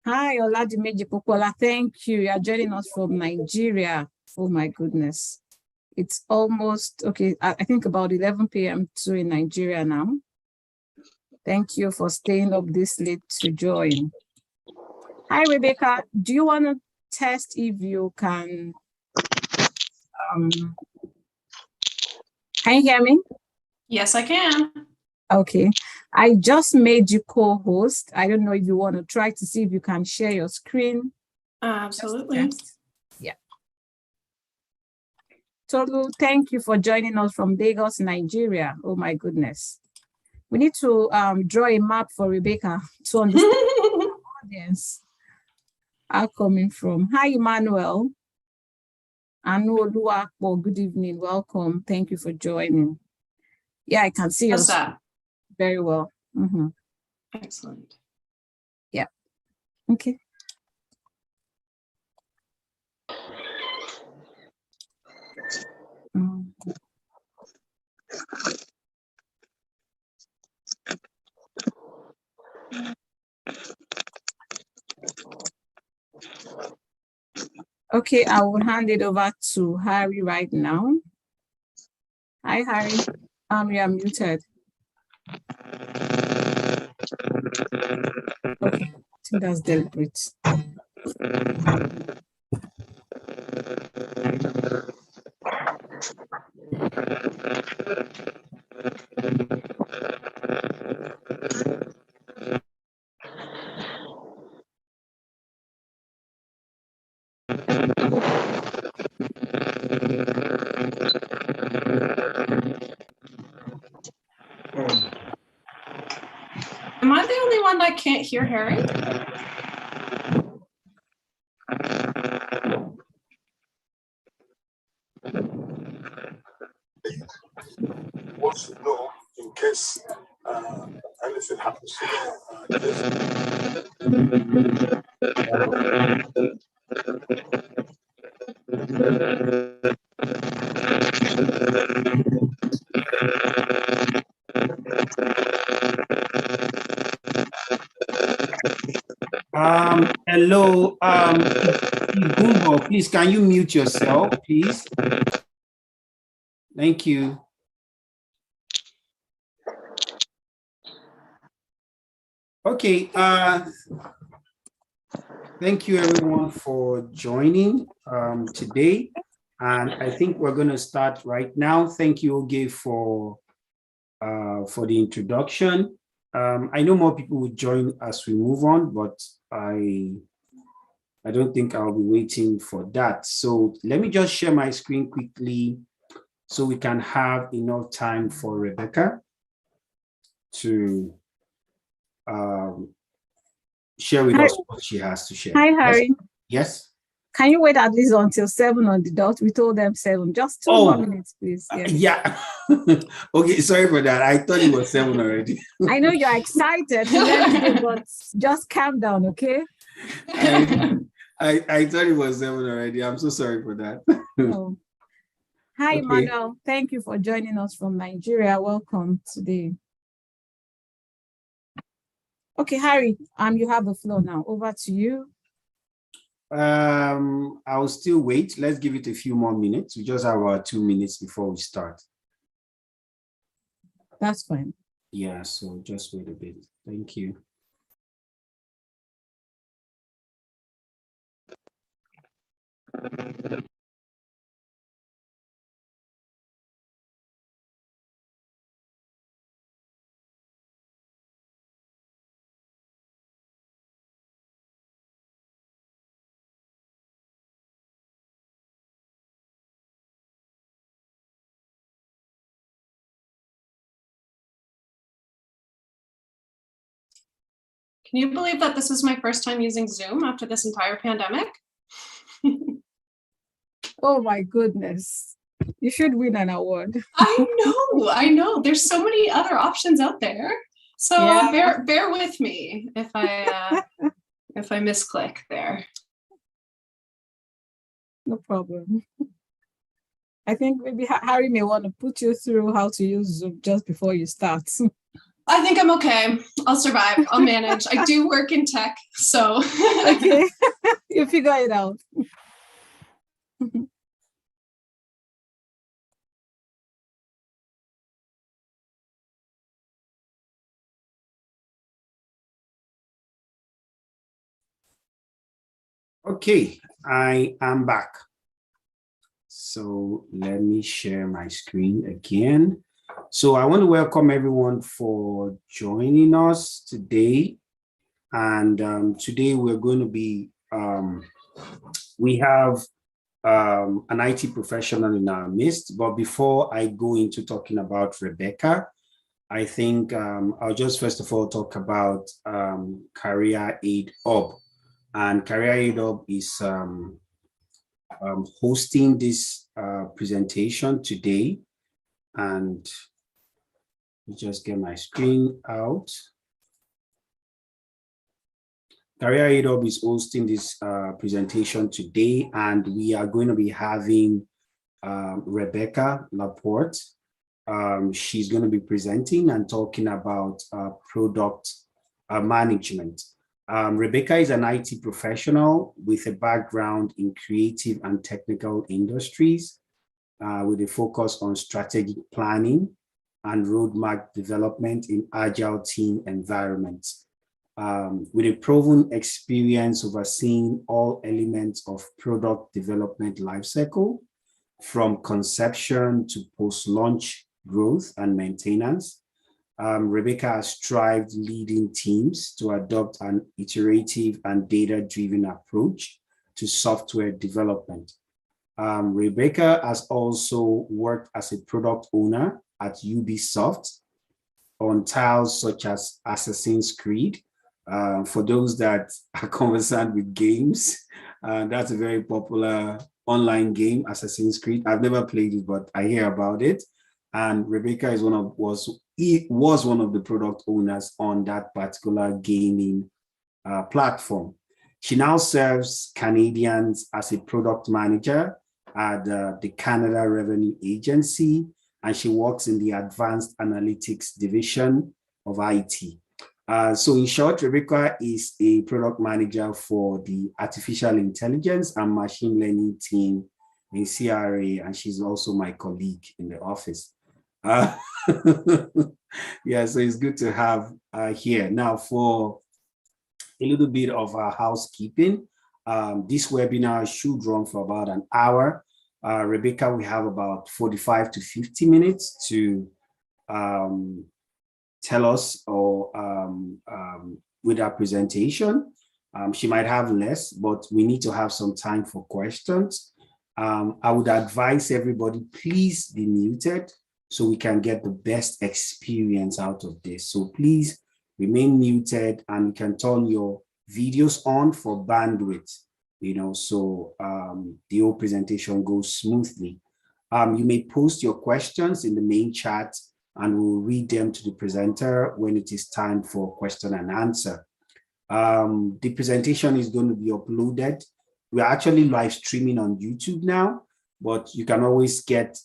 Hi, Oladimeji Popola. Thank you. You are joining us from Nigeria. Oh my goodness. It's almost, okay, I think about 11 p.m. too in Nigeria now. Thank you for staying up this late to join. Hi, Rebecca. Do you want to test if you can you hear me? Yes, I can. Okay. I just made you co-host. I don't know if you want to try to see if you can share your screen. Absolutely. Yeah. Tolu, thank you for joining us from Lagos, Nigeria. Oh my goodness. We need to draw a map for Rebecca to understand the audience are coming from. Hi, Emmanuel. Anu Oluwapo, good evening. Welcome. Thank you for joining. Yeah, I can see How's you that? very well. Excellent. Yeah. Okay. Okay, I will hand it over to Harry right now. Hi, Harry. You are muted. Okay, I think that's deliberate. Am I the only one that can't hear Harry? What to know in case anything happens Hello, Igumbo, please, can you mute yourself, please? Thank you. Okay, thank you everyone for joining today. And I think we're going to start right now. Thank you, Oge, for the introduction. I know more people will join as we move on, but I don't think I'll be waiting for that. So let me just share my screen quickly so we can have enough time for Rebecca to share with us what she has to share. Hi, Harry. Yes. Can you wait at least until 7 on the dot? We told them 7. Just 2 more minutes, please. Yeah. Okay, sorry for that. I thought it was 7 already. I know you're excited to learn today, but just calm down, okay? I thought it was 7 already. I'm so sorry for that. Oh. Hi, Emmanuel. Thank you for joining us from Nigeria. Welcome today. Okay, Harry, you have the floor now. Over to you. I'll still wait. Let's give it a few more minutes. We just have about 2 minutes before we start. That's fine. Yeah, so just wait a bit. Thank you. Can you believe that this is my first time using Zoom after this entire pandemic? Oh my goodness. You should win an award. I know. There's so many other options out there. So Yeah. bear with me if I if I misclick there. No problem. I think maybe Harry may want to put you through how to use Zoom just before you start. I think I'm okay. I'll survive. I'll manage. I do work in tech, so. Okay, you figure it out. Okay, I am back. So let me share my screen again. So I want to welcome everyone for joining us today. And today we're going to be, we have an IT professional in our midst. But before I go into talking about Rebecca, I think I'll just first of all talk about Career Aid Hub. And Career Aid Hub is hosting this presentation today. And just get my screen out. Career Aid Hub is hosting this presentation today, and we are going to be having Rebecca Laporte. She's going to be presenting and talking about product management. Rebecca is an IT professional with a background in creative and technical industries with a focus on strategic planning and roadmap development in agile team environments. With a proven experience overseeing all elements of product development lifecycle, from conception to post-launch growth and maintenance. Rebecca has strived leading teams to adopt an iterative and data-driven approach to software development. Rebecca has also worked as a product owner at Ubisoft on titles such as Assassin's Creed. For those that are conversant with games, that's a very popular online game, Assassin's Creed. I've never played it, but I hear about it. And Rebecca is was one of the product owners on that particular gaming platform. She now serves Canadians as a product manager at the Canada Revenue Agency, and she works in the Advanced Analytics Division of IT. So in short, Rebecca is a product manager for the Artificial Intelligence and Machine Learning team in CRA, and she's also my colleague in the office. Yeah, so it's good to have here. Now, for a little bit of housekeeping, this webinar should run for about an hour. Rebecca, we have about 45 to 50 minutes to tell us or with our presentation. She might have less, but we need to have some time for questions. I would advise everybody, please be muted so we can get the best experience out of this. So please remain muted, and you can turn your videos on for bandwidth, so the whole presentation goes smoothly. You may post your questions in the main chat, and we'll read them to the presenter when it is time for question and answer. The presentation is going to be uploaded. We're actually live streaming on YouTube now, but you can always get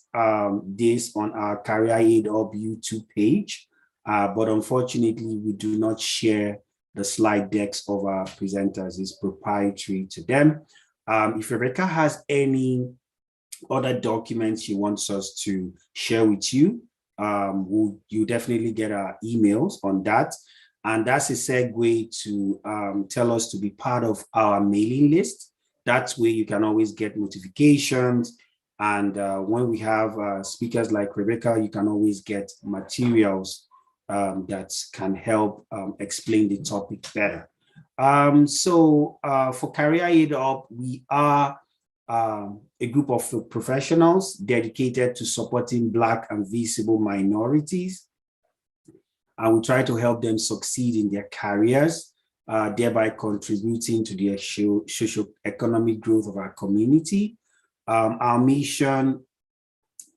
this on our Career Aid Hub YouTube page. But unfortunately, we do not share the slide decks of our presenters. It's proprietary to them. If Rebecca has any other documents she wants us to share with you, you definitely get our emails on that. And that's a segue to tell us to be part of our mailing list. That's where you can always get notifications. And when we have speakers like Rebecca, you can always get materials that can help explain the topic better. So for Career Aid Hub, we are a group of professionals dedicated to supporting Black and visible minorities. And we try to help them succeed in their careers, thereby contributing to the socio-economic growth of our community. Our mission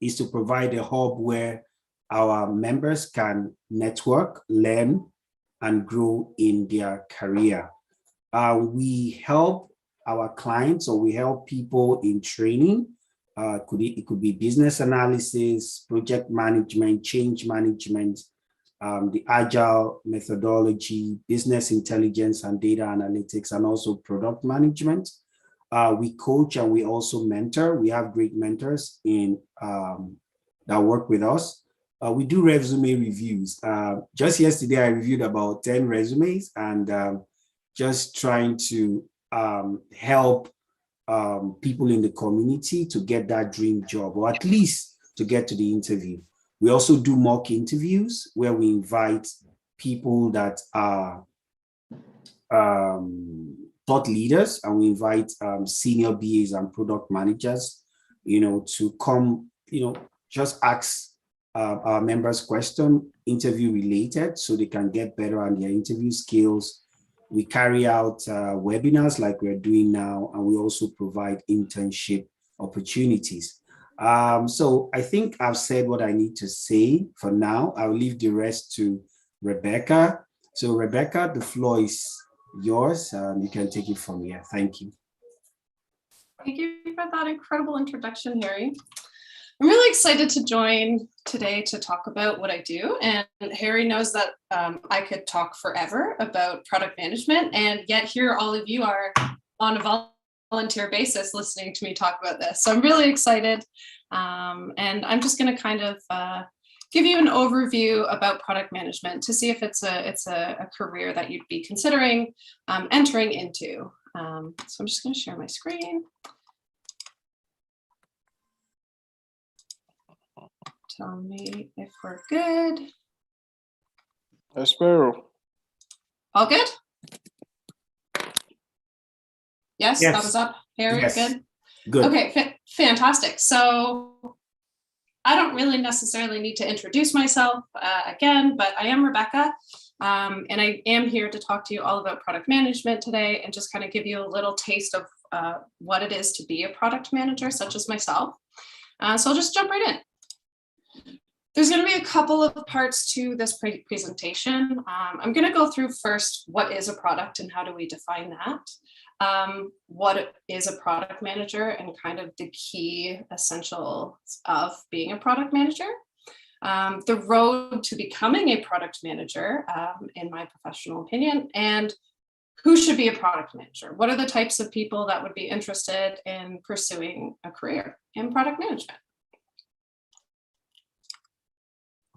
is to provide a hub where our members can network, learn, and grow in their career. We help our clients, or we help people in training. It could be business analysis, project management, change management, the agile methodology, business intelligence and data analytics, and also product management. We coach and we also mentor. We have great mentors in that work with us. We do resume reviews. Just yesterday, I reviewed about 10 resumes and just trying to help people in the community to get that dream job, or at least to get to the interview. We also do mock interviews where we invite people that are thought leaders, and we invite senior BAs and product managers, to come, just ask our members question, interview related, so they can get better on their interview skills. We carry out webinars like we're doing now, and we also provide internship opportunities. So I think I've said what I need to say for now. I'll leave the rest to Rebecca. So Rebecca, the floor is yours. You can take it from here. Thank you. Thank you for that incredible introduction, Harry. I'm really excited to join today to talk about what I do. And Harry knows that I could talk forever about product management, and yet here all of you are on a volunteer basis listening to me talk about this. So I'm really excited. And I'm just going to kind of give you an overview about product management to see if it's a career that you'd be considering entering into. So I'm just going to share my screen. Tell me if we're good. Espero. All good? Yes, Yes. thumbs up. Harry, Yes. good? Good. Okay, fantastic. So I don't really necessarily need to introduce myself again, but I am Rebecca, and I am here to talk to you all about product management today and just kind of give you a little taste of what it is to be a product manager, such as myself. So I'll just jump right in. There's going to be a couple of parts to this presentation. I'm going to go through first what is a product and how do we define that. What is a product manager and kind of the key essentials of being a product manager. The road to becoming a product manager, in my professional opinion, and who should be a product manager. What are the types of people that would be interested in pursuing a career in product management?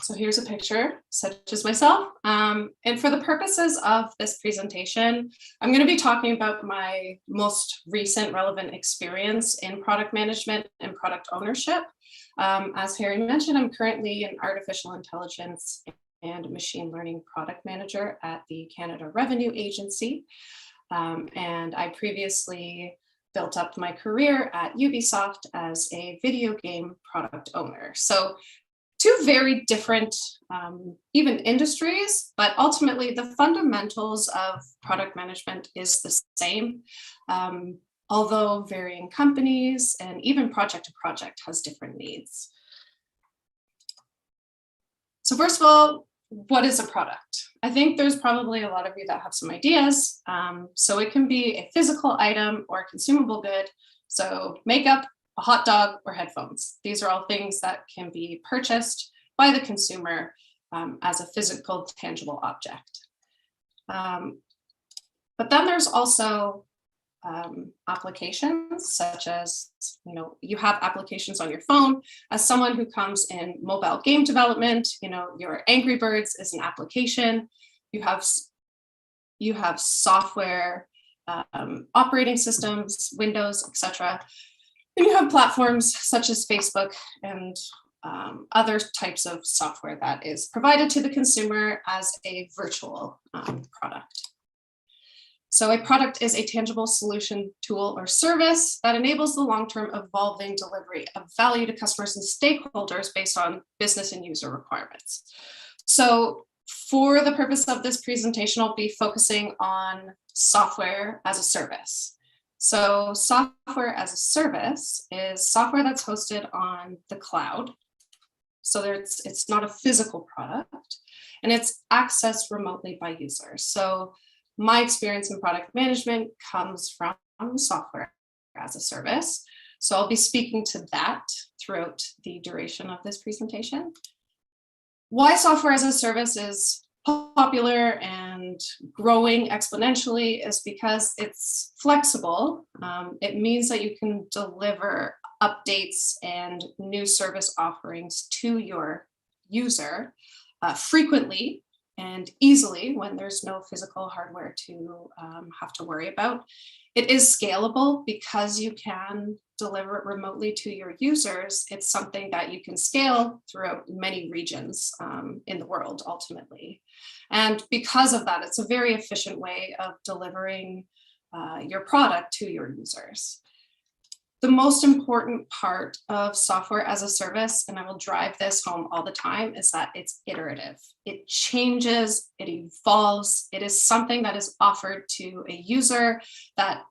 So here's a picture, such as myself. And for the purposes of this presentation, I'm going to be talking about my most recent relevant experience in product management and product ownership. As Harry mentioned, I'm currently an artificial intelligence and machine learning product manager at the Canada Revenue Agency. And I previously built up my career at Ubisoft as a video game product owner. So two very different, even industries, but ultimately the fundamentals of product management is the same, although varying companies and even project to project has different needs. So first of all, what is a product? I think there's probably a lot of you that have some ideas. So it can be a physical item or a consumable good. So makeup, a hot dog, or headphones. These are all things that can be purchased by the consumer as a physical, tangible object. But then there's also applications such as, you have applications on your phone. As someone who comes in mobile game development, your Angry Birds is an application. You have software, operating systems, Windows, etc. And you have platforms such as Facebook and other types of software that is provided to the consumer as a virtual product. So a product is a tangible solution, tool, or service that enables the long-term evolving delivery of value to customers and stakeholders based on business and user requirements. So for the purpose of this presentation, I'll be focusing on software as a service. So software as a service is software that's hosted on the cloud. So it's not a physical product, and it's accessed remotely by users. So my experience in product management comes from software as a service. So I'll be speaking to that throughout the duration of this presentation. Why software as a service is popular and growing exponentially is because it's flexible. It means that you can deliver updates and new service offerings to your user frequently and easily when there's no physical hardware to have to worry about. It is scalable because you can deliver it remotely to your users. It's something that you can scale throughout many regions in the world ultimately. And because of that, it's a very efficient way of delivering your product to your users. The most important part of software as a service, and I will drive this home all the time, is that it's iterative. It changes, it evolves. It is something that is offered to a user that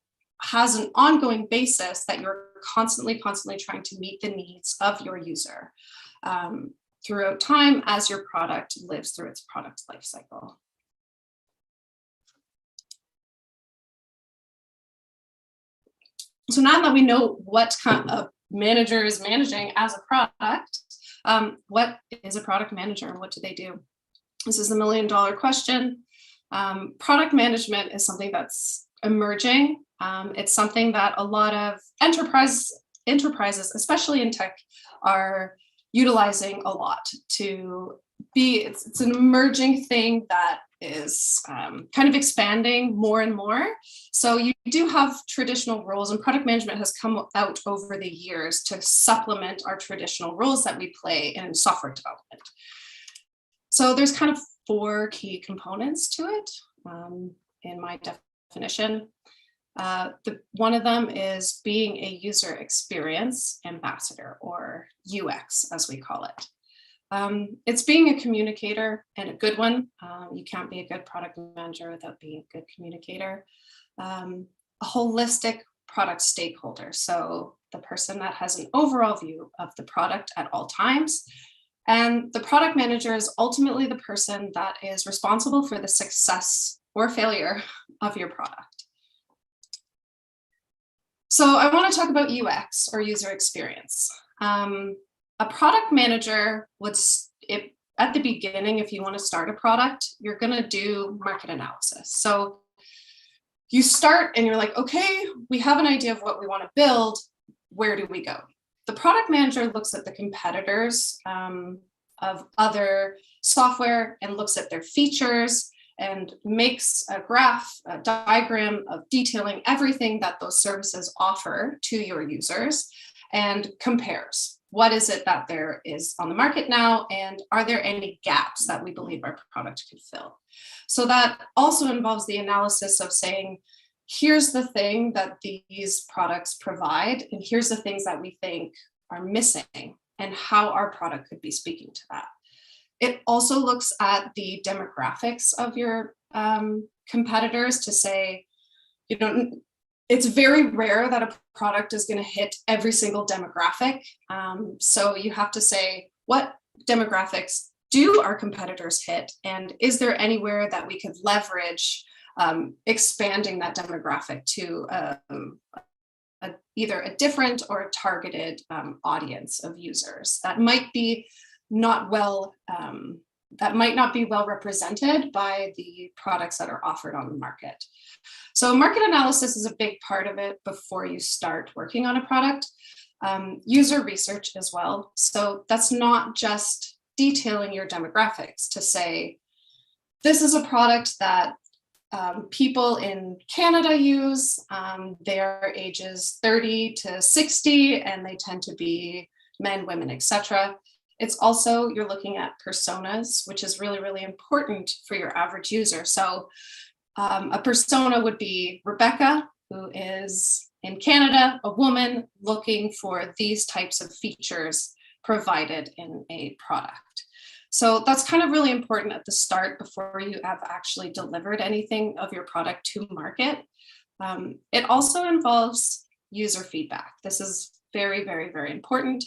has an ongoing basis that you're constantly trying to meet the needs of your user throughout time as your product lives through its product life cycle. So now that we know what kind of manager is managing as a product, what is a product manager and what do they do? This is the $1 million question. Product management is something that's emerging. It's something that a lot of enterprises, especially in tech, are utilizing a lot to be, it's an emerging thing that is kind of expanding more and more. So you do have traditional roles, and product management has come out over the years to supplement our traditional roles that we play in software development. So there's kind of 4 key components to it in my definition. One of them is being a user experience ambassador, or UX as we call it. It's being a communicator, and a good one. You can't be a good product manager without being a good communicator. A holistic product stakeholder, so the person that has an overall view of the product at all times. And the product manager is ultimately the person that is responsible for the success or failure of your product. So I want to talk about UX, or user experience. A product manager would, at the beginning, if you want to start a product, you're going to do market analysis. So you start and you're like, okay, we have an idea of what we want to build. Where do we go? The product manager looks at the competitors of other software and looks at their features and makes a graph, a diagram of detailing everything that those services offer to your users and compares. What is it that there is on the market now, and are there any gaps that we believe our product could fill? So that also involves the analysis of saying, here's the thing that these products provide, and here's the things that we think are missing, and how our product could be speaking to that. It also looks at the demographics of your competitors to say, you know, it's very rare that a product is going to hit every single demographic. So you have to say, what demographics do our competitors hit? And is there anywhere that we could leverage expanding that demographic to either a different or a targeted audience of users that might be not well represented by the products that are offered on the market. So market analysis is a big part of it before you start working on a product. User research as well. So that's not just detailing your demographics to say, this is a product that people in Canada use. Their ages 30 to 60, and they tend to be men, women, etc. It's also, you're looking at personas, which is really, really important for your average user. So a persona would be Rebecca, who is in Canada, a woman looking for these types of features provided in a product. So that's kind of really important at the start before you have actually delivered anything of your product to market. It also involves user feedback. This is very, very, very important.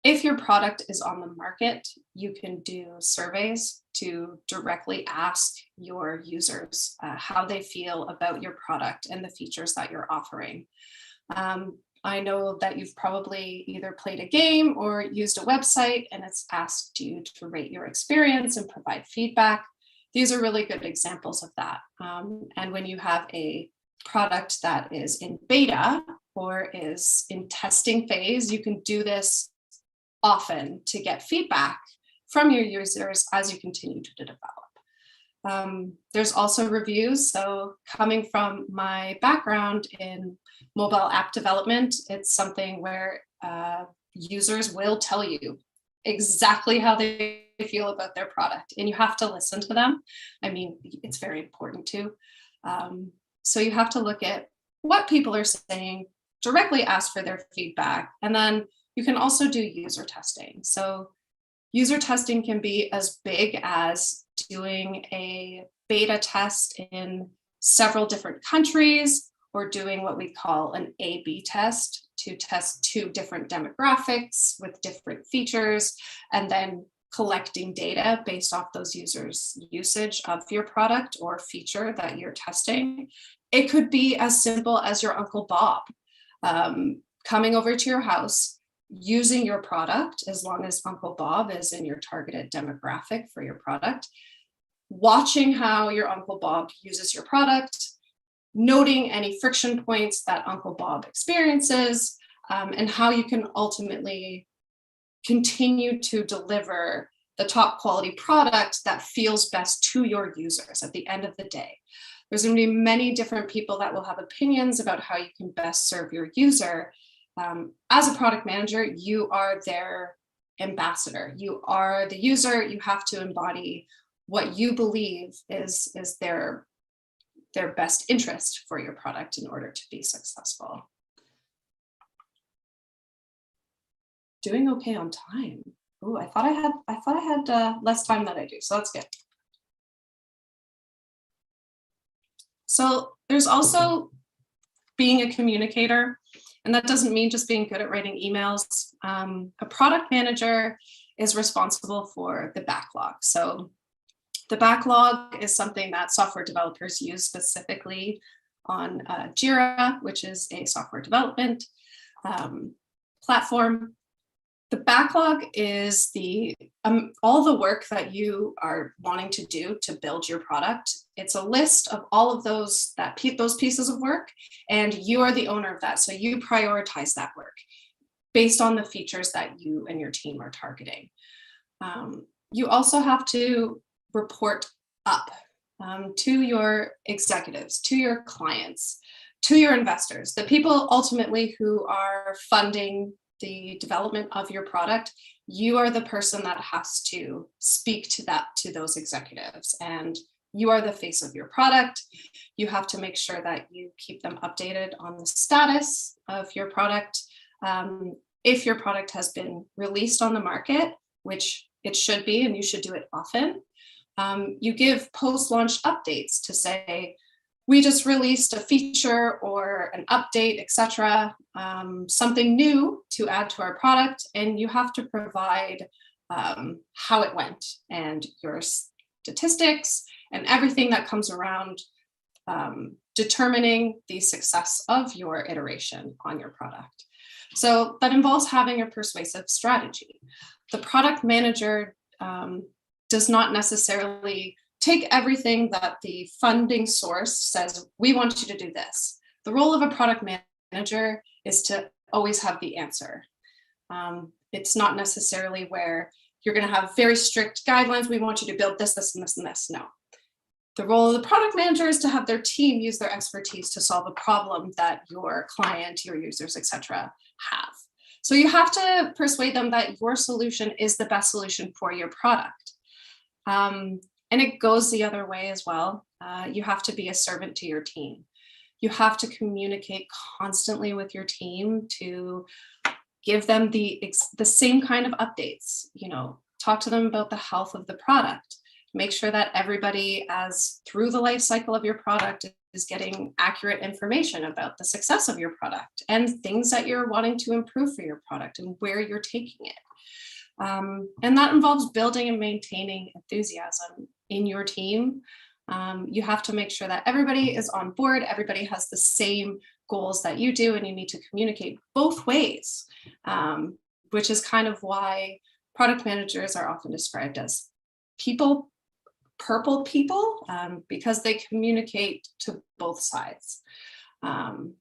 If your product is on the market, you can do surveys to directly ask your users how they feel about your product and the features that you're offering. I know that you've probably either played a game or used a website and it's asked you to rate your experience and provide feedback. These are really good examples of that. And when you have a product that is in beta or is in testing phase, you can do this often to get feedback from your users as you continue to develop. There's also reviews. So coming from my background in mobile app development, it's something where users will tell you exactly how they feel about their product, and you have to listen to them. I mean, it's very important too. So you have to look at what people are saying, directly ask for their feedback, and then you can also do user testing. So user testing can be as big as doing a beta test in several different countries, or doing what we call an A/B test to test 2 different demographics with different features, and then collecting data based off those users' usage of your product or feature that you're testing. It could be as simple as your Uncle Bob coming over to your house, using your product, as long as Uncle Bob is in your targeted demographic for your product, watching how your Uncle Bob uses your product, noting any friction points that Uncle Bob experiences, and how you can ultimately continue to deliver the top quality product that feels best to your users at the end of the day. There's going to be many different people that will have opinions about how you can best serve your user. As a product manager, you are their ambassador. You are the user. You have to embody what you believe is their best interest for your product in order to be successful. Doing okay on time. Oh, I thought I had less time than I do, so that's good. So there's also being a communicator, and that doesn't mean just being good at writing emails. A product manager is responsible for the backlog. So the backlog is something that software developers use specifically on Jira, which is a software development platform. The backlog is all the work that you are wanting to do to build your product. It's a list of all of those pieces of work, and you are the owner of that. So you prioritize that work based on the features that you and your team are targeting. You also have to report up to your executives, to your clients, to your investors, the people ultimately who are funding the development of your product. You are the person that has to speak to those executives, and you are the face of your product. You have to make sure that you keep them updated on the status of your product. If your product has been released on the market, which it should be, and you should do it often, you give post-launch updates to say, we just released a feature or an update, etc., something new to add to our product, and you have to provide how it went and your statistics and everything that comes around determining the success of your iteration on your product. So that involves having a persuasive strategy. The product manager does not necessarily take everything that the funding source says, we want you to do this. The role of a product manager is to always have the answer. It's not necessarily where you're going to have very strict guidelines. We want you to build this, this, and this, and this. No. The role of the product manager is to have their team use their expertise to solve a problem that your client, your users, etc., have. So you have to persuade them that your solution is the best solution for your product. And it goes the other way as well. You have to be a servant to your team. You have to communicate constantly with your team to give them the same kind of updates. Talk to them about the health of the product. Make sure that everybody, as through the life cycle of your product, is getting accurate information about the success of your product and things that you're wanting to improve for your product and where you're taking it. And that involves building and maintaining enthusiasm in your team. You have to make sure that everybody is on board, everybody has the same goals that you do, and you need to communicate both ways, which is kind of why product managers are often described as purple people, because they communicate to both sides.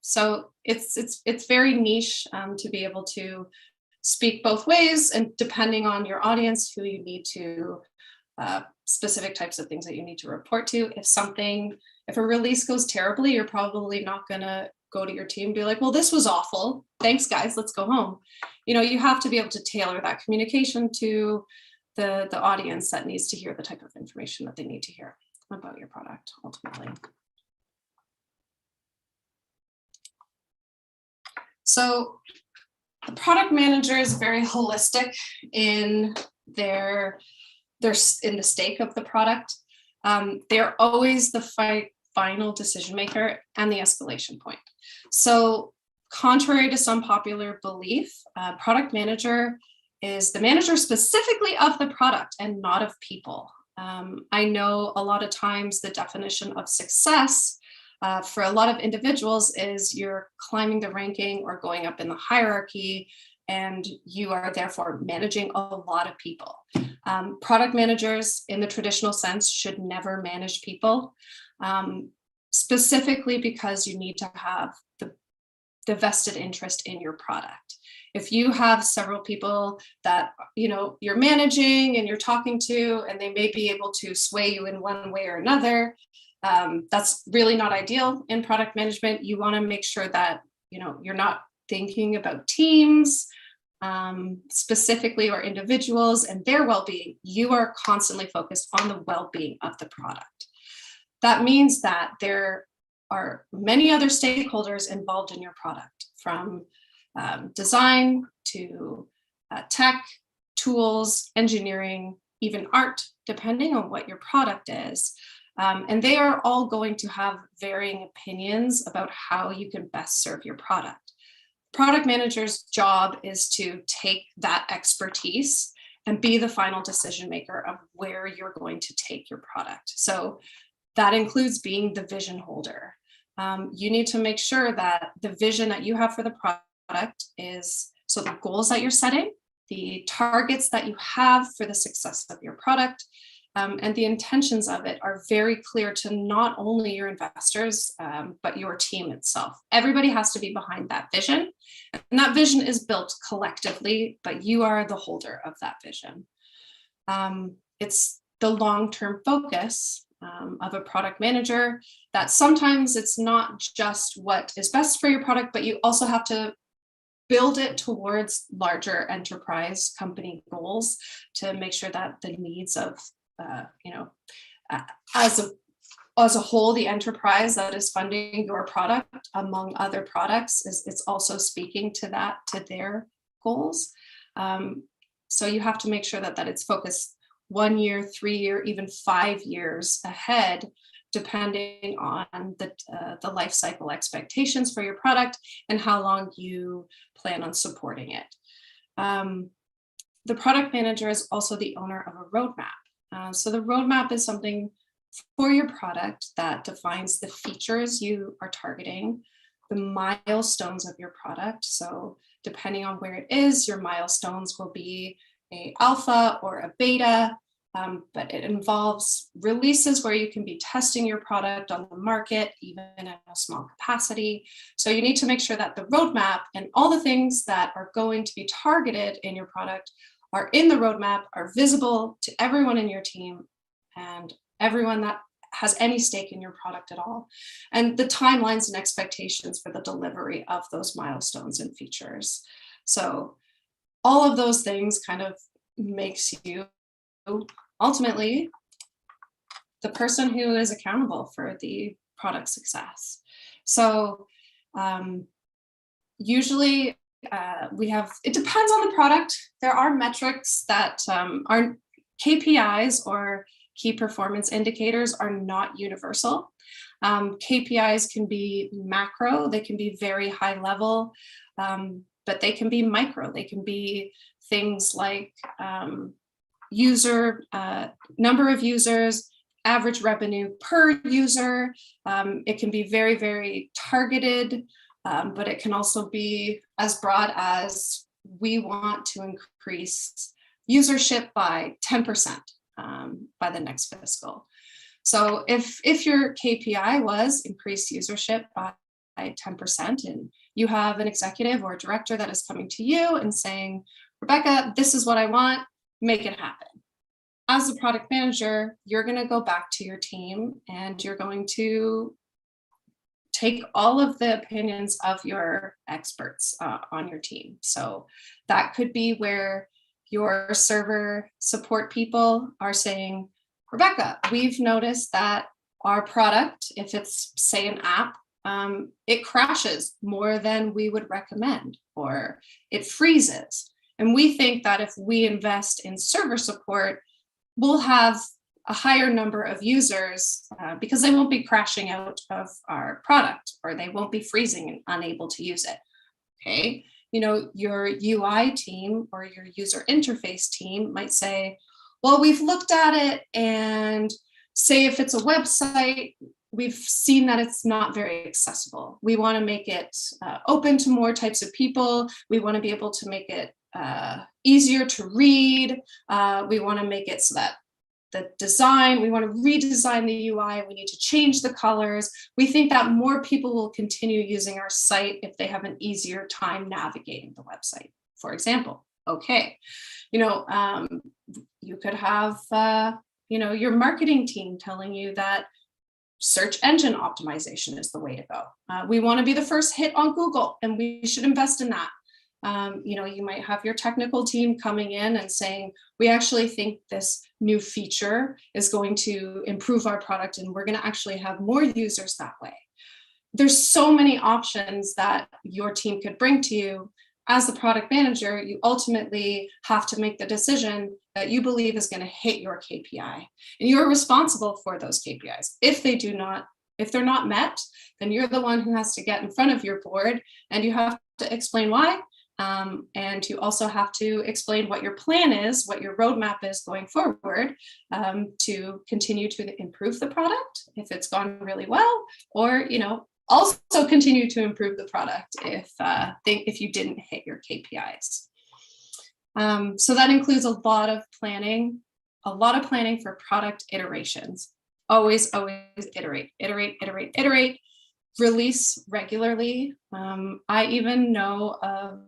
So it's very niche to be able to speak both ways, and depending on your audience, who you need to specific types of things that you need to report to. If a release goes terribly, you're probably not going to go to your team and be like, well, this was awful. Thanks, guys. Let's go home. You have to be able to tailor that communication to the audience that needs to hear the type of information that they need to hear about your product ultimately. So the product manager is very holistic in in the stake of the product. They're always the final decision maker and the escalation point. So contrary to some popular belief, product manager is the manager specifically of the product and not of people. I know a lot of times the definition of success for a lot of individuals is you're climbing the ranking or going up in the hierarchy, and you are therefore managing a lot of people. Product managers in the traditional sense should never manage people, specifically because you need to have the vested interest in your product. If you have several people that you're managing and you're talking to, and they may be able to sway you in one way or another, that's really not ideal in product management. You want to make sure that you're not thinking about teams specifically, or individuals and their well-being. You are constantly focused on the well-being of the product. That means that there are many other stakeholders involved in your product, from design to tech, tools, engineering, even art, depending on what your product is. And they are all going to have varying opinions about how you can best serve your product. Product manager's job is to take that expertise and be the final decision maker of where you're going to take your product. So that includes being the vision holder. You need to make sure that the vision that you have for the product is, so the goals that you're setting, the targets that you have for the success of your product, and the intentions of it are very clear to not only your investors, but your team itself. Everybody has to be behind that vision, and that vision is built collectively, but you are the holder of that vision. It's the long-term focus of a product manager that sometimes it's not just what is best for your product, but you also have to build it towards larger enterprise company goals to make sure that the needs of as a whole, the enterprise that is funding your product, among other products, it's also speaking to their goals. So you have to make sure that it's focused 1 year, 3 year, even 5 years ahead, depending on the life cycle expectations for your product and how long you plan on supporting it. The product manager is also the owner of a roadmap. So the roadmap is something for your product that defines the features you are targeting, the milestones of your product. So depending on where it is, your milestones will be a alpha or a beta, but it involves releases where you can be testing your product on the market, even in a small capacity. So you need to make sure that the roadmap and all the things that are going to be targeted in your product are in the roadmap, are visible to everyone in your team and everyone that has any stake in your product at all, and the timelines and expectations for the delivery of those milestones and features. So all of those things kind of makes you ultimately the person who is accountable for the product success. So usually it depends on the product. There are metrics that are KPIs, or key performance indicators, are not universal. KPIs can be macro, they can be very high level, but they can be micro. They can be things like number of users, average revenue per user. It can be very, very targeted, but it can also be as broad as we want to increase usership by 10% by the next fiscal. So if your KPI was increase usership by 10%, and you have an executive or a director that is coming to you and saying, Rebecca, this is what I want, make it happen. As a product manager, you're going to go back to your team and you're going to take all of the opinions of your experts on your team. So that could be where your server support people are saying, Rebecca, we've noticed that our product, if it's say an app, it crashes more than we would recommend, or it freezes. And we think that if we invest in server support, we'll have a higher number of users because they won't be crashing out of our product, or they won't be freezing and unable to use it. Okay, you know, your UI team or your user interface team might say, well, we've looked at it, and say if it's a website, we've seen that it's not very accessible. We want to make it open to more types of people. We want to be able to make it easier to read. We want to make it so that the design, we want to redesign the UI. We need to change the colors. We think that more people will continue using our site if they have an easier time navigating the website, for example. Okay, you know, you could have, you know, your marketing team telling you that search engine optimization is the way to go. We want to be the first hit on Google, and we should invest in that. You know, you might have your technical team coming in and saying, we actually think this new feature is going to improve our product, and we're going to actually have more users that way. There's so many options that your team could bring to you. As the product manager, you ultimately have to make the decision that you believe is going to hit your KPI, and you're responsible for those KPIs. If they're not met, then you're the one who has to get in front of your board, and you have to explain why. And you also have to explain what your plan is, what your roadmap is going forward, to continue to improve the product if it's gone really well, or, you know, also continue to improve the product if you didn't hit your KPIs. So that includes a lot of planning for product iterations. Always iterate, release regularly. I even know of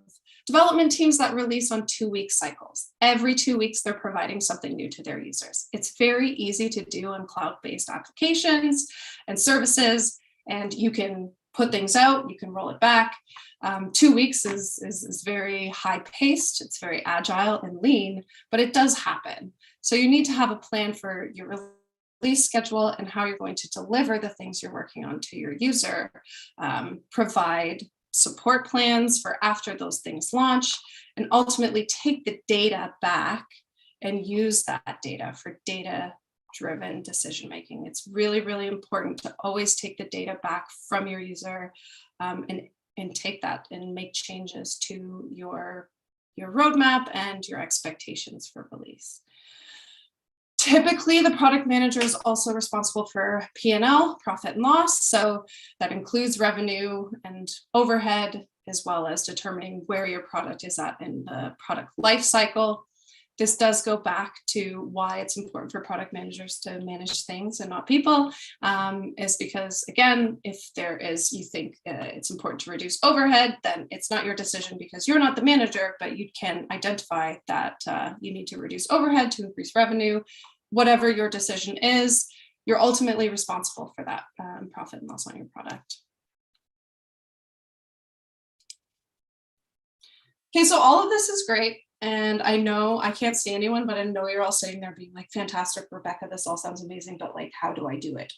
development teams that release on 2-week cycles. Every 2 weeks, they're providing something new to their users. It's very easy to do on cloud-based applications and services, and you can put things out, you can roll it back. 2 weeks is very high-paced, it's very agile and lean, but it does happen. So you need to have a plan for your release schedule and how you're going to deliver the things you're working on to your user. Provide support plans for after those things launch, and ultimately take the data back and use that data for data-driven decision-making. It's really, really important to always take the data back from your user and take that and make changes to your roadmap and your expectations for release. Typically, the product manager is also responsible for P&L, profit and loss. So that includes revenue and overhead, as well as determining where your product is at in the product life cycle. This does go back to why it's important for product managers to manage things and not people, is because, again, if you think it's important to reduce overhead, then it's not your decision because you're not the manager, but you can identify that you need to reduce overhead to increase revenue. Whatever your decision is, you're ultimately responsible for that profit and loss on your product. Okay, so all of this is great. And I know I can't see anyone, but I know you're all sitting there being like, fantastic, Rebecca, this all sounds amazing, but like, how do I do it?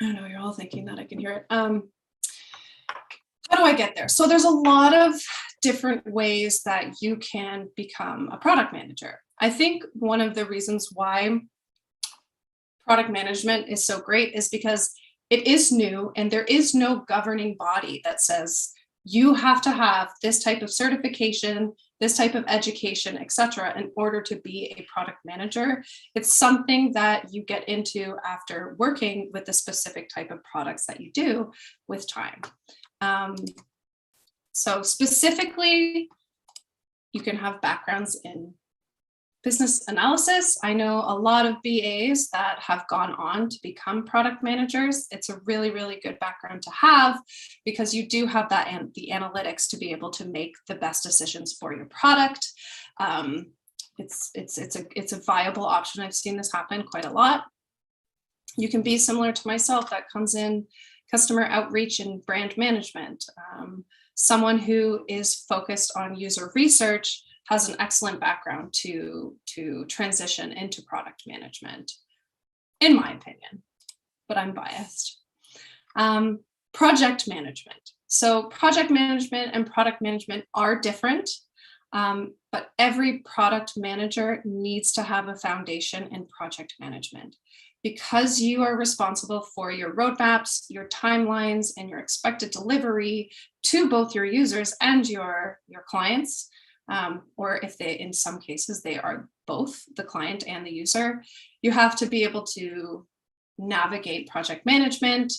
I know you're all thinking that, I can hear it. How do I get there? So there's a lot of different ways that you can become a product manager. I think one of the reasons why product management is so great is because it is new, and there is no governing body that says, you have to have this type of certification this type of education, etc., in order to be a product manager. It's something that you get into after working with the specific type of products that you do with time. So specifically, you can have backgrounds in business analysis. I know a lot of BAs that have gone on to become product managers. It's a really, really good background to have because you do have that and the analytics to be able to make the best decisions for your product. It's a viable option. I've seen this happen quite a lot. You can be similar to myself that comes in customer outreach and brand management. Someone who is focused on user research has an excellent background to transition into product management, in my opinion, but I'm biased. Project management. So project management and product management are different, but every product manager needs to have a foundation in project management. Because you are responsible for your roadmaps, your timelines, and your expected delivery to both your users and your clients, or if they, in some cases, they are both the client and the user, you have to be able to navigate project management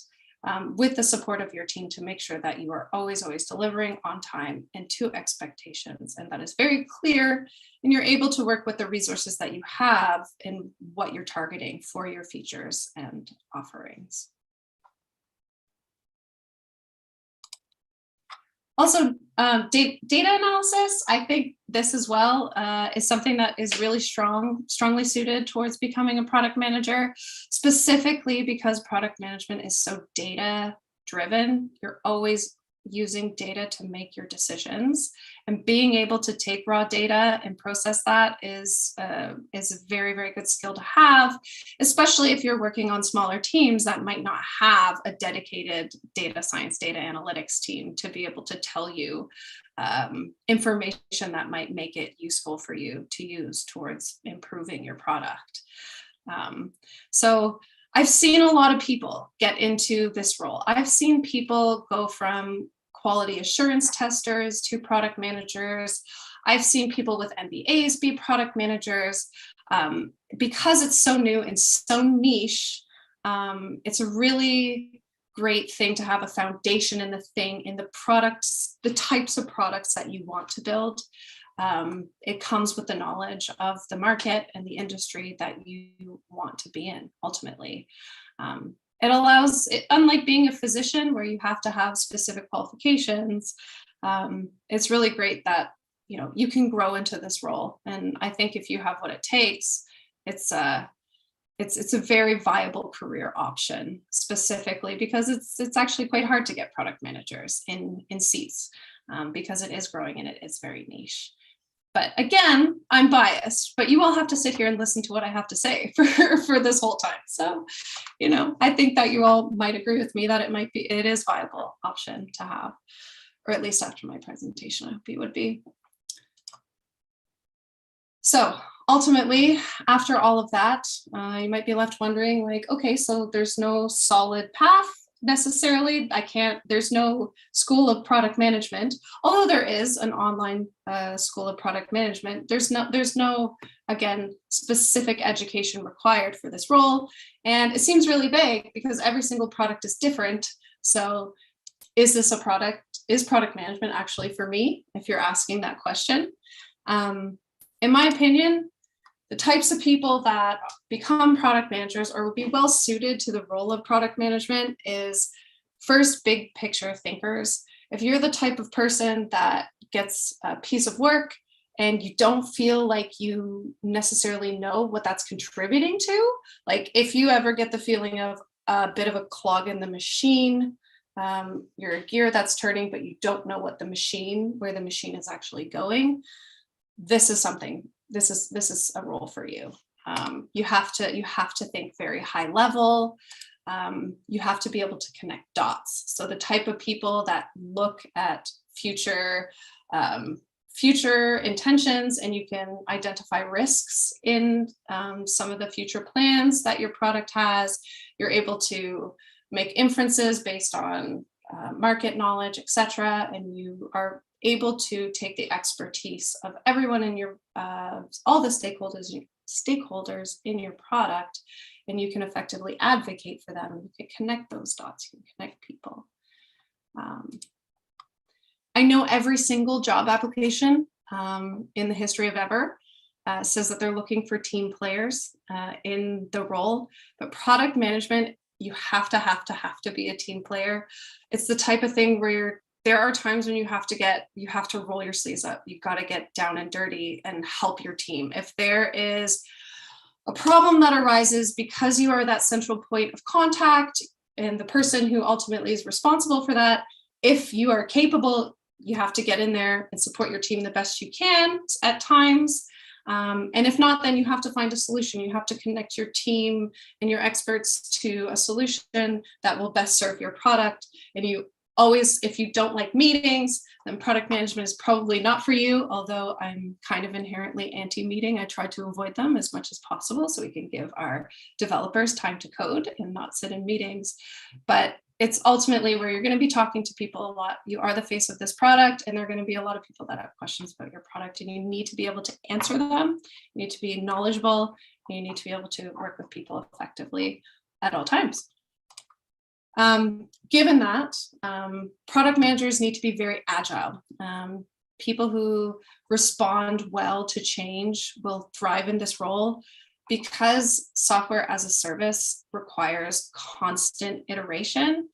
with the support of your team to make sure that you are always delivering on time and to expectations. And that is very clear, and you're able to work with the resources that you have and what you're targeting for your features and offerings. Also, data analysis, I think this as well is something that is really strongly suited towards becoming a product manager, specifically because product management is so data driven. You're always using data to make your decisions, and being able to take raw data and process that is a very, very good skill to have, especially if you're working on smaller teams that might not have a dedicated data science, data analytics team to be able to tell you information that might make it useful for you to use towards improving your product. So I've seen a lot of people get into this role. I've seen people go from quality assurance testers to product managers. I've seen people with MBAs be product managers. Because it's so new and so niche, it's a really great thing to have a foundation in the products, the types of products that you want to build. It comes with the knowledge of the market and the industry that you want to be in ultimately. It allows, unlike being a physician where you have to have specific qualifications, it's really great that you can grow into this role. And I think if you have what it takes, it's a very viable career option, specifically because it's actually quite hard to get product managers in seats because it is growing and it is very niche. But again, I'm biased, but you all have to sit here and listen to what I have to say for this whole time. So, I think that you all might agree with me that it is a viable option to have, or at least after my presentation, I hope you would be. So ultimately, after all of that, you might be left wondering okay, so there's no solid path necessarily. There's no school of product management, although there is an online school of product management. There's no, again, specific education required for this role. And it seems really vague because every single product is different. So is product management actually for me? If you're asking that question, in my opinion, the types of people that become product managers or would be well suited to the role of product management is first big picture thinkers. If you're the type of person that gets a piece of work and you don't feel like you necessarily know what that's contributing to, like if you ever get the feeling of a bit of a clog in the machine, you're a gear that's turning, but you don't know where the machine is actually going, this is a role for you. You have to think very high level. You have to be able to connect dots. So the type of people that look at future intentions, and you can identify risks in some of the future plans that your product has. You're able to make inferences based on market knowledge, etc., and you are able to take the expertise of everyone in your, all the stakeholders in your product, and you can effectively advocate for them. You can connect those dots, you can connect people. I know every single job application in the history of ever says that they're looking for team players in the role, but product management, you have to be a team player. It's the type of thing where there are times when you have to roll your sleeves up. You've got to get down and dirty and help your team. If there is a problem that arises because you are that central point of contact and the person who ultimately is responsible for that, if you are capable, you have to get in there and support your team the best you can at times. And if not, then you have to find a solution. You have to connect your team and your experts to a solution that will best serve your product. And you always, if you don't like meetings, then product management is probably not for you. Although I'm kind of inherently anti-meeting, I try to avoid them as much as possible so we can give our developers time to code and not sit in meetings. But it's ultimately where you're going to be talking to people a lot. You are the face of this product, and there are going to be a lot of people that have questions about your product, and you need to be able to answer them. You need to be knowledgeable, and you need to be able to work with people effectively at all times. Given that, product managers need to be very agile. People who respond well to change will thrive in this role, because software as a service requires constant iteration.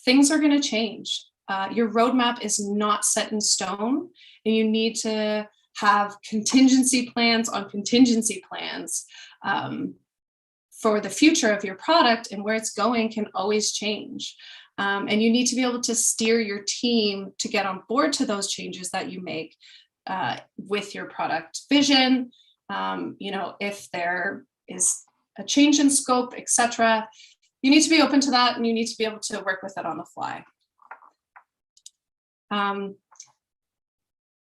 Things are going to change. Your roadmap is not set in stone, and you need to have contingency plans on contingency plans for the future of your product, and where it's going can always change. And you need to be able to steer your team to get on board to those changes that you make with your product vision. If there is a change in scope, etc., you need to be open to that, and you need to be able to work with it on the fly.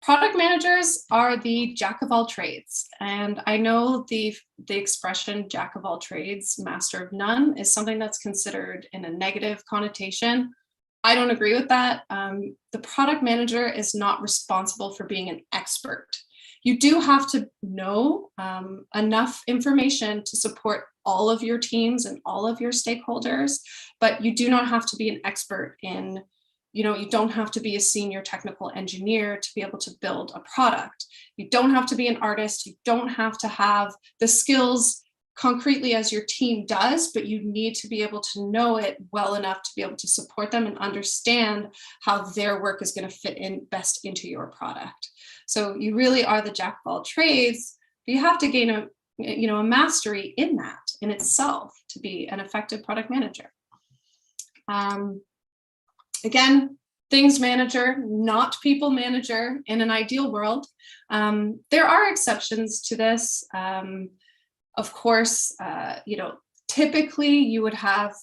Product managers are the jack of all trades. And I know the expression jack of all trades, master of none is something that's considered in a negative connotation. I don't agree with that. The product manager is not responsible for being an expert. You do have to know enough information to support all of your teams and all of your stakeholders, but you do not have to be an expert in, you don't have to be a senior technical engineer to be able to build a product. You don't have to be an artist. You don't have to have the skills concretely as your team does, but you need to be able to know it well enough to be able to support them and understand how their work is going to fit in best into your product. So you really are the jack of all trades, but you have to gain a mastery in that in itself to be an effective product manager. Again, things manager, not people manager in an ideal world. There are exceptions to this. Of course, typically you would have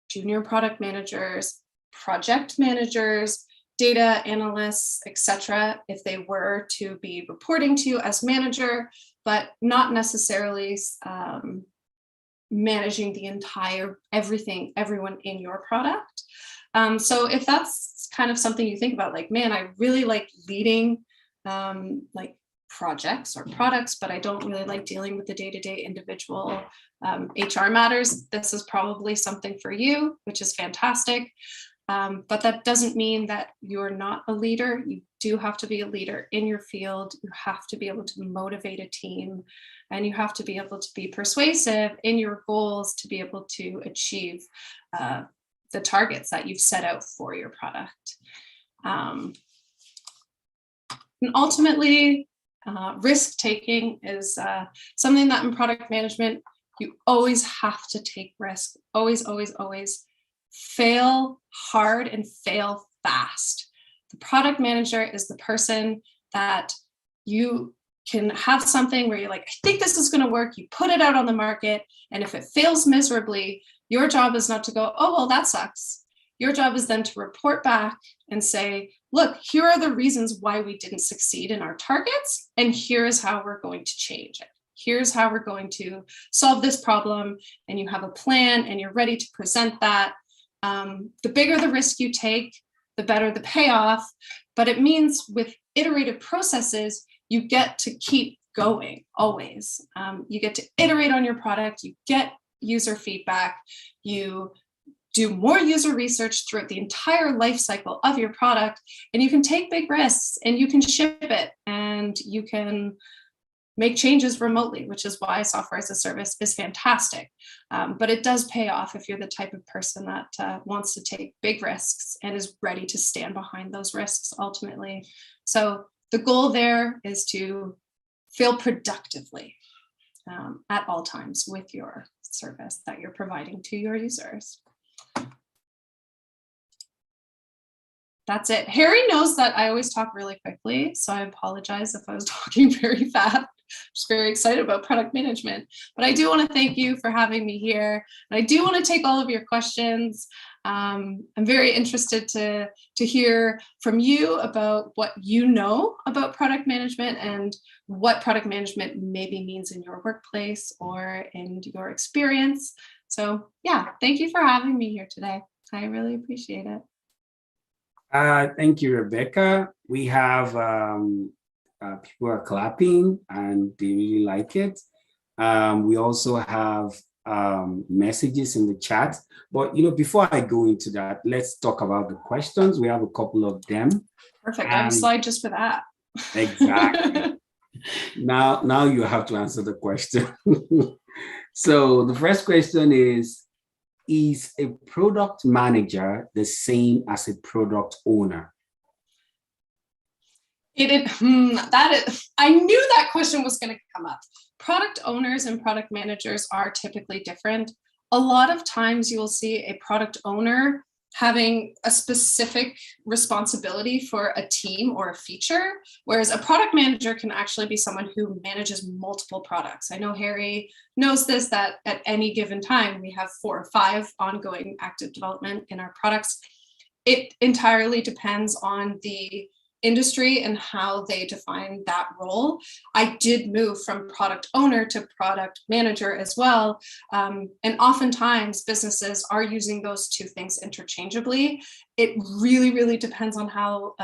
junior product managers, project managers, data analysts, etc., if they were to be reporting to you as manager, but not necessarily managing the entire everyone in your product. So if that's kind of something you think about, like, man, I really like leading like projects or products, but I don't really like dealing with the day-to-day individual HR matters, this is probably something for you, which is fantastic. But that doesn't mean that you're not a leader. You do have to be a leader in your field. You have to be able to motivate a team, and you have to be able to be persuasive in your goals to be able to achieve the targets that you've set out for your product. And ultimately, risk-taking is something that in product management, you always have to take risk. Always, always, always. Fail hard and fail fast. The product manager is the person that you can have something where you're like, I think this is going to work. You put it out on the market, and if it fails miserably, your job is not to go, oh, well, that sucks. Your job is then to report back and say, look, here are the reasons why we didn't succeed in our targets, and here is how we're going to change it. Here's how we're going to solve this problem, and you have a plan and you're ready to present that. The bigger the risk you take, the better the payoff, But it means with iterative processes, you get to keep going always. You get to iterate on your product, you get user feedback, you do more user research throughout the entire life cycle of your product, and you can take big risks and you can ship it and you can make changes remotely, which is why software as a service is fantastic. But it does pay off if you're the type of person that wants to take big risks and is ready to stand behind those risks ultimately. So the goal there is to fail productively at all times with your service that you're providing to your users. That's it. Harry knows that I always talk really quickly, so I apologize if I was talking very fast. I'm just very excited about product management, but I do want to thank you for having me here. And I do want to take all of your questions. I'm very interested to hear from you about what you know about product management and what product management maybe means in your workplace or in your experience. So yeah, thank you for having me here today. I really appreciate it. Thank you, Rebecca. We have people are clapping and they really like it. We also have messages in the chat. But before I go into that, let's talk about the questions. We have a couple of them. Perfect. I have a slide just for that. Exactly. Now you have to answer the question. So the first question is a product manager the same as a product owner? I knew that question was going to come up. Product owners and product managers are typically different. A lot of times you will see a product owner having a specific responsibility for a team or a feature, whereas a product manager can actually be someone who manages multiple products. I know Harry knows this, that at any given time, we have 4 or 5 ongoing active development in our products. It entirely depends on the industry and how they define that role. I did move from product owner to product manager as well. And oftentimes businesses are using those two things interchangeably. It really, really depends on how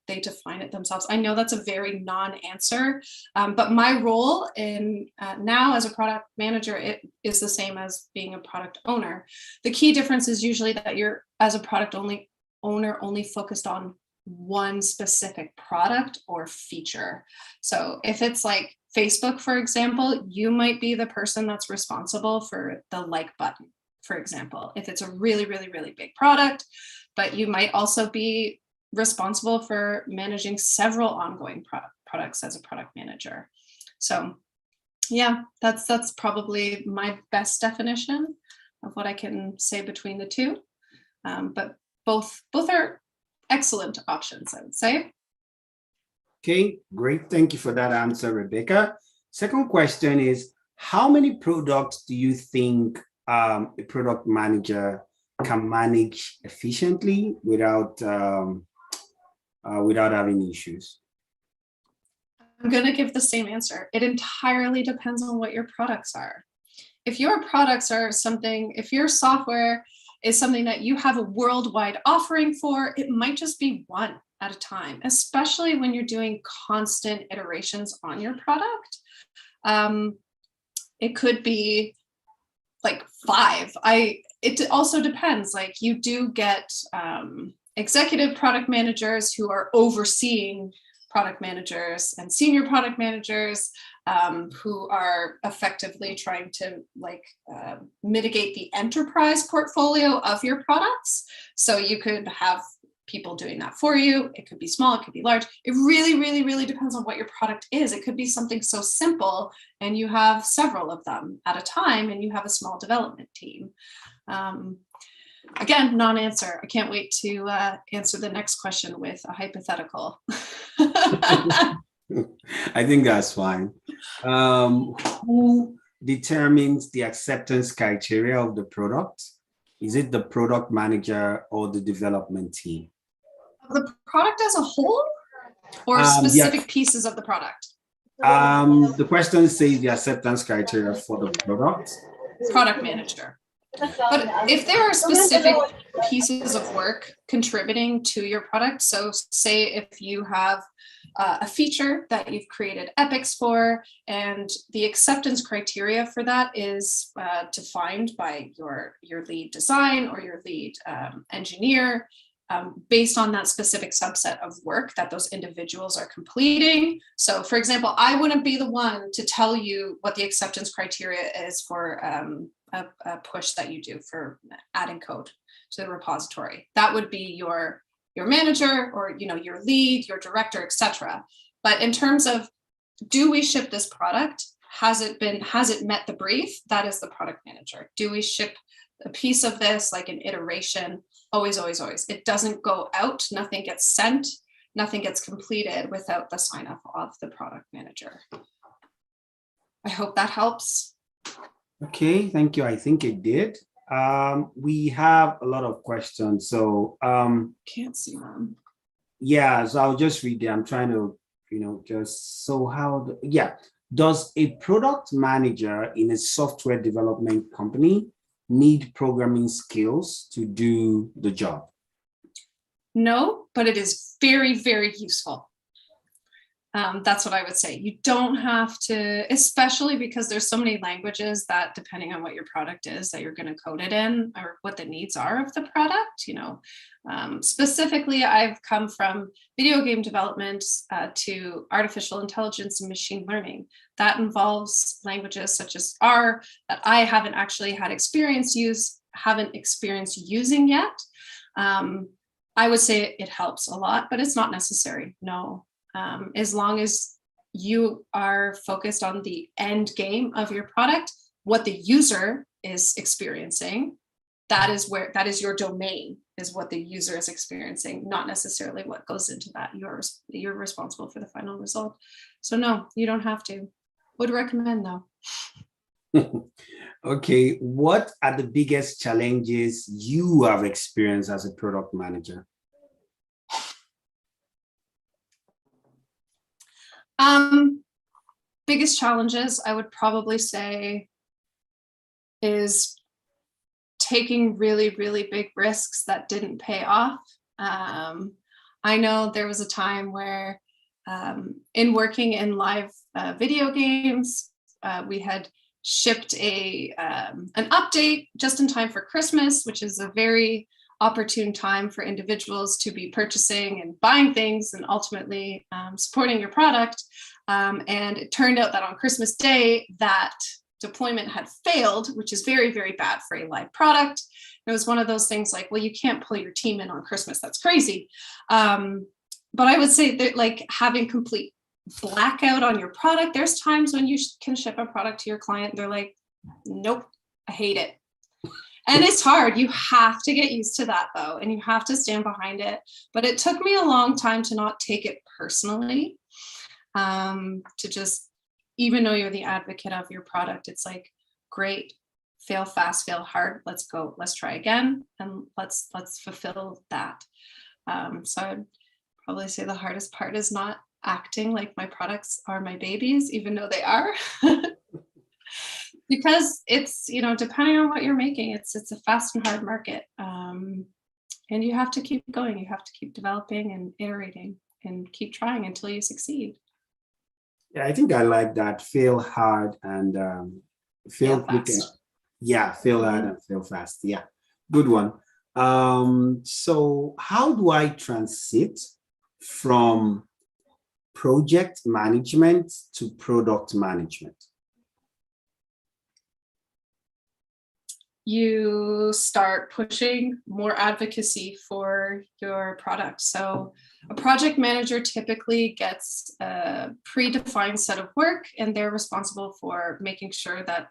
they define it themselves. I know that's a very non-answer, but my role in now as a product manager, it is the same as being a product owner. The key difference is usually that you're, as a product owner, only focused on one specific product or feature. So if it's like Facebook, for example, you might be the person that's responsible for the like button, for example, if it's a really, really, really big product, but you might also be responsible for managing several ongoing products as a product manager. So yeah, that's probably my best definition of what I can say between the two. But both are excellent options, I would say. Okay, great. Thank you for that answer, Rebecca. Second question is, how many products do you think a product manager can manage efficiently without having issues? I'm going to give the same answer. It entirely depends on what your products are. If your products are something, if your software is something that you have a worldwide offering for, it might just be one at a time, especially when you're doing constant iterations on your product. It could be like 5. It also depends, like you do get executive product managers who are overseeing product managers and senior product managers who are effectively trying to mitigate the enterprise portfolio of your products. So you could have people doing that for you. It could be small, it could be large. It really, really, really depends on what your product is. It could be something so simple and you have several of them at a time and you have a small development team. Again, non-answer. I can't wait to answer the next question with a hypothetical. I think that's fine. Who determines the acceptance criteria of the product? Is it the product manager or the development team? The product as a whole or specific pieces of the product? The question says the acceptance criteria for the product. Product manager. But if there are specific pieces of work contributing to your product, so say if you have a feature that you've created epics for, and the acceptance criteria for that is defined by your lead design or your lead engineer, based on that specific subset of work that those individuals are completing. So for example, I wouldn't be the one to tell you what the acceptance criteria is for a push that you do for adding code to the repository. That would be your manager, or your lead, your director, etc. But in terms of, do we ship this product? Has it met the brief? That is the product manager. Do we ship a piece of this, like an iteration? Always, always, always. It doesn't go out, nothing gets sent, nothing gets completed without the sign off of the product manager. I hope that helps. Okay, thank you. I think it did. We have a lot of questions, so Can't see them. yeah, so I'll just read them. I'm trying to, does a product manager in a software development company need programming skills to do the job? No, but it is very, very useful. That's what I would say. You don't have to, especially because there's so many languages that, depending on what your product is, that you're going to code it in, or what the needs are of the product. Specifically, I've come from video game development to artificial intelligence and machine learning. That involves languages such as R that I haven't actually had experience using yet. I would say it helps a lot, but it's not necessary. No. As long as you are focused on the end game of your product, what the user is experiencing, that is your domain, is what the user is experiencing, not necessarily what goes into that. You're responsible for the final result. So no, you don't have to. Would recommend though. Okay, what are the biggest challenges you have experienced as a product manager? Biggest challenges, I would probably say, is taking really, really big risks that didn't pay off. I know there was a time where in working in live video games, we had shipped an update just in time for Christmas, which is a very opportune time for individuals to be purchasing and buying things and ultimately supporting your product. And it turned out that on Christmas Day, that deployment had failed, which is very, very bad for a live product. It was one of those things like, well, you can't pull your team in on Christmas. That's crazy. But I would say that, like, having complete blackout on your product, there's times when you can ship a product to your client, they're like, nope, I hate it. And it's hard. You have to get used to that though, and you have to stand behind it. But it took me a long time to not take it personally, to just, even though you're the advocate of your product, it's like, great, fail fast, fail hard. Let's go, let's try again. And let's fulfill that. So I'd probably say the hardest part is not acting like my products are my babies, even though they are. Because it's, depending on what you're making, it's a fast and hard market. And you have to keep going. You have to keep developing and iterating and keep trying until you succeed. Yeah, I think I like that. Fail hard and fail quick. Yeah, fail hard and fail fast. Yeah, good one. So how do I transit from project management to product management? You start pushing more advocacy for your product. So a project manager typically gets a predefined set of work, and they're responsible for making sure that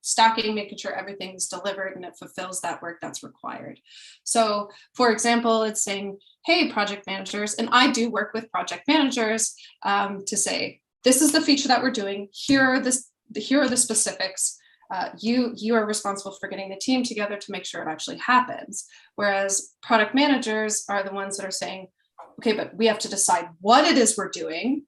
stacking, making sure everything is delivered and it fulfills that work that's required. So for example, it's saying, hey, project managers, and I do work with project managers to say, this is the feature that we're doing. Here are the specifics. You are responsible for getting the team together to make sure it actually happens. Whereas product managers are the ones that are saying, okay, but we have to decide what it is we're doing.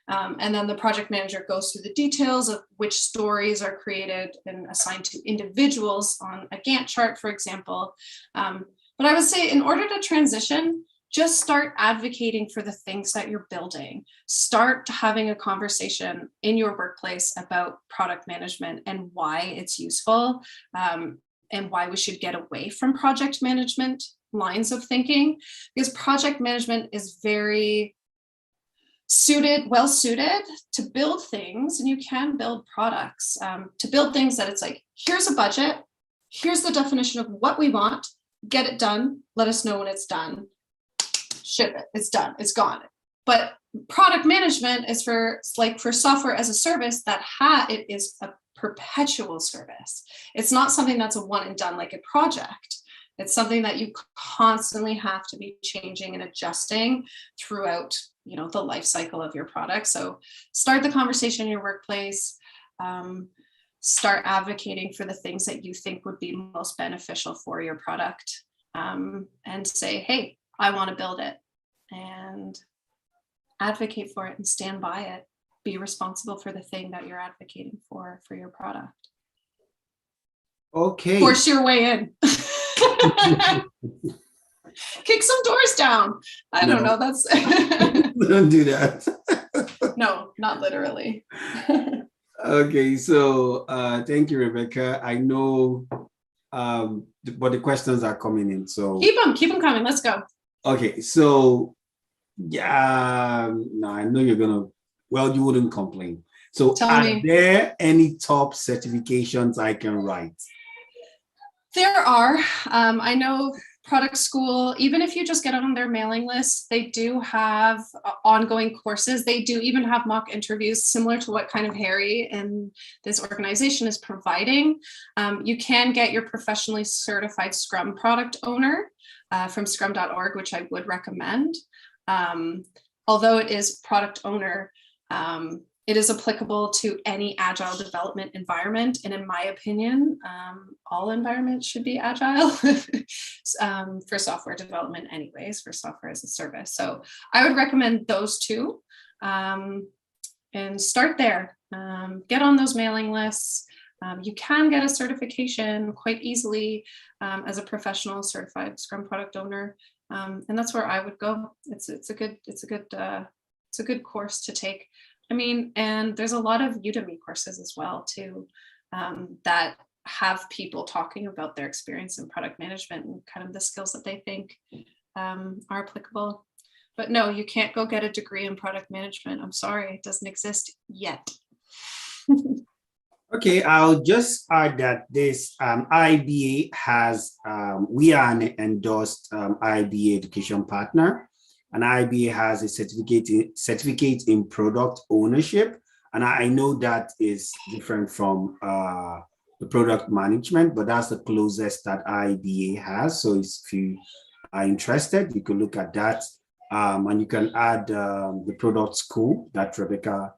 And then the project manager goes through the details of which stories are created and assigned to individuals on a Gantt chart, for example. But I would say in order to transition, just start advocating for the things that you're building. Start having a conversation in your workplace about product management and why it's useful, and why we should get away from project management lines of thinking, because project management is very well suited to build things, and you can build products, to build things that it's like, here's a budget, here's the definition of what we want, get it done, let us know when it's done, ship it, it's done, it's gone. But product management is for software as a service that it is a perpetual service. It's not something that's a one and done like a project. It's something that you constantly have to be changing and adjusting throughout, the life cycle of your product. So start the conversation in your workplace, start advocating for the things that you think would be most beneficial for your product, and say, hey, I want to build it, and advocate for it and stand by it. Be responsible for the thing that you're advocating for your product. Okay. Force your way in. Kick some doors down. I don't know. That's Don't do that. No, not literally. Okay, so thank you, Rebecca. I know, but the questions are coming in. So keep them coming. Let's go. Okay, so yeah, no, I know you're gonna. Well, you wouldn't complain. So, are there any top certifications I can write? There are. I know Product School, even if you just get on their mailing list, they do have ongoing courses. They do even have mock interviews similar to what kind of Harry and this organization is providing. You can get your professionally certified Scrum product owner from scrum.org, which I would recommend. Although it is product owner, it is applicable to any agile development environment. And in my opinion, all environments should be agile for software development anyways, for software as a service. So I would recommend those two, and start there. Get on those mailing lists. You can get a certification quite easily as a professional certified Scrum product owner. And that's where I would go. It's a good course to take. I mean, and there's a lot of Udemy courses as well too, that have people talking about their experience in product management and kind of the skills that they think are applicable. But no, you can't go get a degree in product management. I'm sorry, it doesn't exist yet. Okay, I'll just add that this IBA has, we are an endorsed IBA education partner. And IBA has a certificate in product ownership. And I know that is different from the product management, but that's the closest that IBA has. So if you are interested, you can look at that. And you can add the product school that Rebecca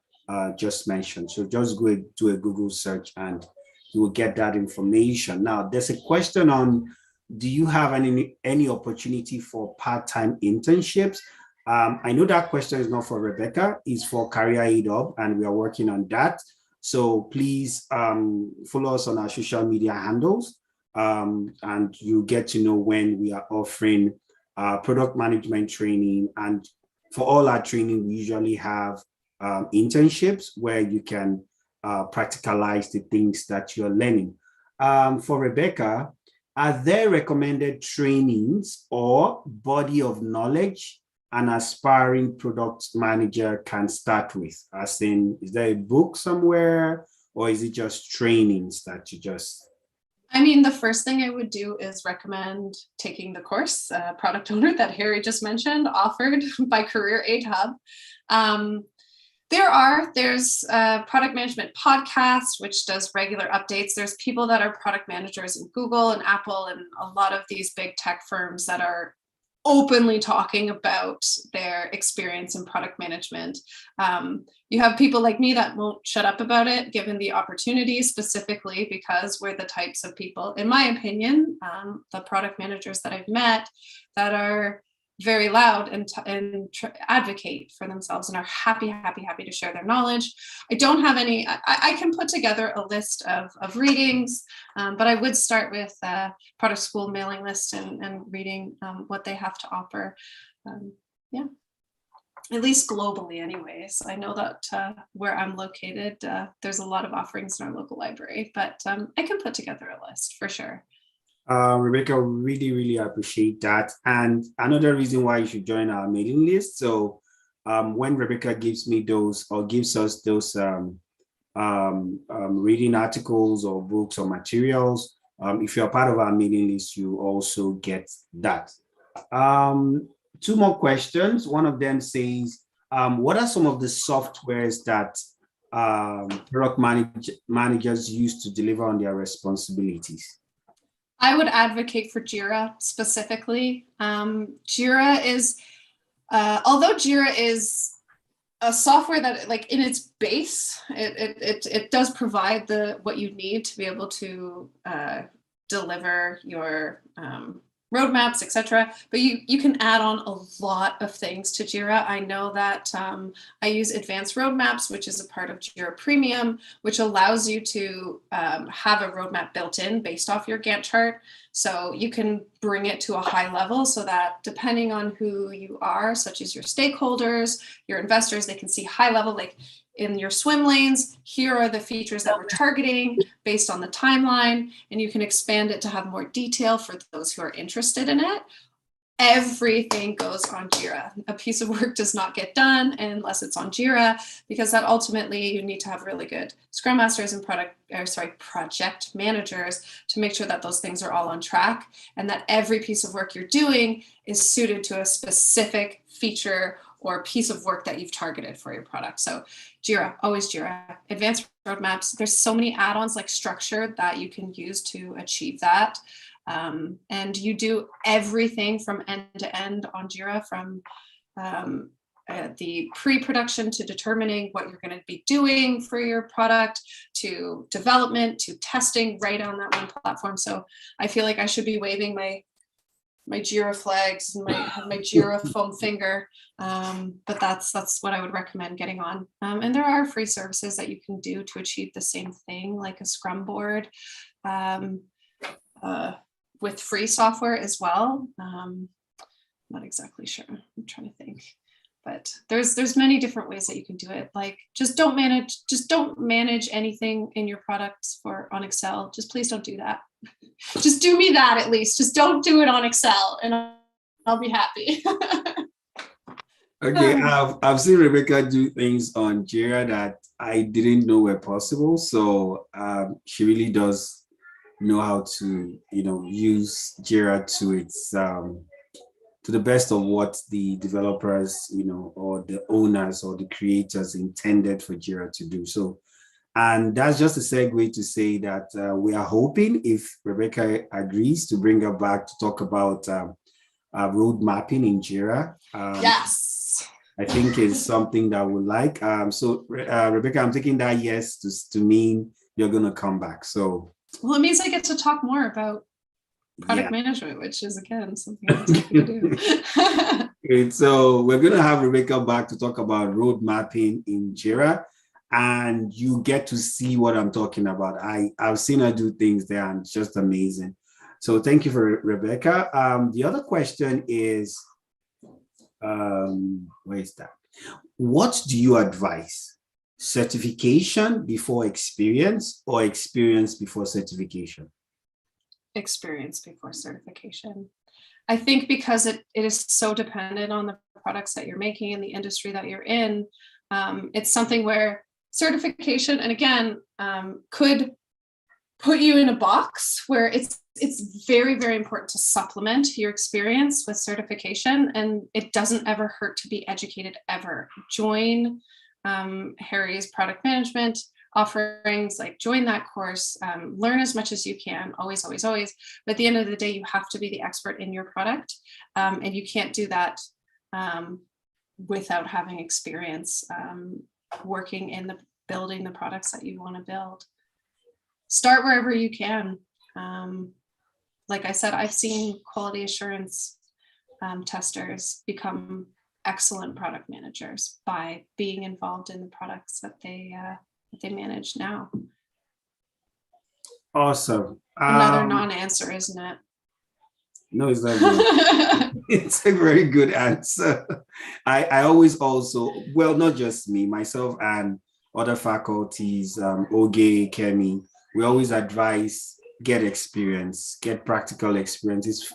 just mentioned. So just go do a Google search and you will get that information. Now, there's a question on, do you have any opportunity for part-time internships? I know that question is not for Rebecca, it's for Career Aid Hub, and we are working on that. So please follow us on our social media handles, and you get to know when we are offering product management training. And for all our training, we usually have internships where you can practicalize the things that you're learning. For Rebecca, are there recommended trainings or body of knowledge an aspiring product manager can start with? As in, is there a book somewhere, or is it just trainings that you just? I mean, the first thing I would do is recommend taking the course, Product Owner, that Harry just mentioned, offered by Career Aid Hub. There's a product management podcast, which does regular updates. There's people that are product managers in Google and Apple and a lot of these big tech firms that are openly talking about their experience in product management. You have people like me that won't shut up about it, given the opportunity, specifically because we're the types of people, in my opinion, the product managers that I've met that are very loud and advocate for themselves and are happy to share their knowledge. I don't have any, I can put together a list of readings, but I would start with product school mailing list and reading what they have to offer. Yeah, at least globally anyways. I know that where I'm located, there's a lot of offerings in our local library, but I can put together a list for sure. Rebecca, really appreciate that. And another reason why you should join our mailing list. So when Rebecca gives me those or gives us those reading articles or books or materials, if you're part of our mailing list, you also get that. Two more questions. One of them says, what are some of the softwares that product managers use to deliver on their responsibilities? I would advocate for Jira specifically. Jira is, although Jira is a software that, like, in its base, it does provide what you need to be able to deliver your roadmaps, etc. But you can add on a lot of things to Jira. I know that I use Advanced Roadmaps, which is a part of Jira Premium, which allows you to have a roadmap built in based off your Gantt chart. So you can bring it to a high level so that depending on who you are, such as your stakeholders, your investors, they can see high level, like in your swim lanes, here are the features that we're targeting based on the timeline, and you can expand it to have more detail for those who are interested in it. Everything goes on Jira. A piece of work does not get done unless it's on Jira, because that ultimately you need to have really good Scrum Masters and project managers to make sure that those things are all on track and that every piece of work you're doing is suited to a specific feature or piece of work that you've targeted for your product. So Jira, always Jira. Advanced Roadmaps, there's so many add-ons like Structure that you can use to achieve that. And you do everything from end to end on Jira, from the pre-production to determining what you're going to be doing for your product, to development, to testing, right on that one platform. So I feel like I should be waving my Jira flags and my Jira foam finger, but that's what I would recommend getting on. And there are free services that you can do to achieve the same thing, like a Scrum board, with free software as well. Not exactly sure. I'm trying to think, but there's many different ways that you can do it. Like just don't manage anything in your products on Excel. Just please don't do that. Just do me that at least. Just don't do it on Excel, and I'll be happy. Okay, I've seen Rebecca do things on Jira that I didn't know were possible. So she really does know how to, use Jira to its to the best of what the developers, or the owners or the creators intended for Jira to do. So, and that's just a segue to say that we are hoping, if Rebecca agrees, to bring her back to talk about road mapping in Jira. Yes. I think it's something that we like. So Rebecca, I'm taking that yes to mean you're going to come back. So. Well, it means I get to talk more about product management, which is, again, something I'm happy to do. Great. So we're going to have Rebecca back to talk about road mapping in Jira, and you get to see what I'm talking about. I've seen her do things there, and it's just amazing. So thank you for Rebecca. The other question is, where is that? What do you advise? Certification before experience or experience before certification? Experience before certification. I think because it is so dependent on the products that you're making and the industry that you're in, it's something where certification, and again, could put you in a box where it's very, very important to supplement your experience with certification, and it doesn't ever hurt to be educated ever. Join Harry's product management offerings, like join that course, learn as much as you can, always. But at the end of the day, you have to be the expert in your product, and you can't do that without having experience working in building the products that you want to build. Start wherever you can. Like I said, I've seen quality assurance testers become excellent product managers by being involved in the products that they manage now. Awesome. Another non-answer, isn't it? No, it's not good. It's a very good answer. I always also, well, not just me, myself and other faculties, Oge, Kemi, we always advise get experience, get practical experience.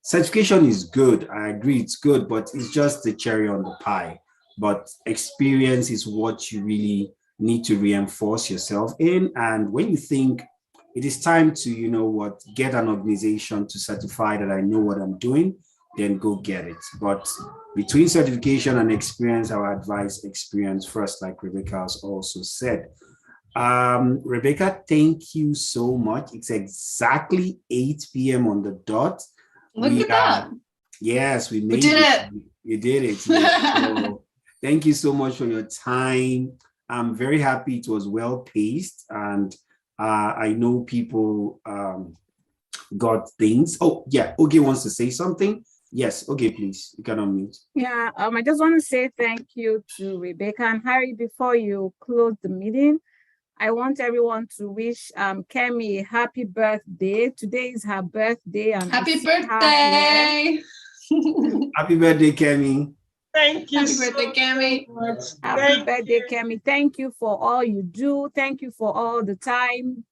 Certification is good. I agree, it's good, but it's just the cherry on the pie. But experience is what you really need to reinforce yourself in. And when you think it is time to, you know what, get an organization to certify that I know what I'm doing, then go get it. But between certification and experience, I would advise experience first, like Rebecca has also said. Rebecca, thank you so much. It's exactly 8 p.m. on the dot. Look at that. Yes, we did it. You did it. Yes. So, thank you so much for your time. I'm very happy it was well paced, and I know people got things. Oh, yeah, Oge wants to say something. Yes, Oge, please, you can unmute. Yeah, I just want to say thank you to Rebecca and Harry. Before you close the meeting, I want everyone to wish Kemi a happy birthday. Today is her birthday. And happy birthday! Happy birthday, Kemi. Thank you. Happy birthday, Kemi. Happy birthday, Kemi. Thank you for all you do. Thank you for all the time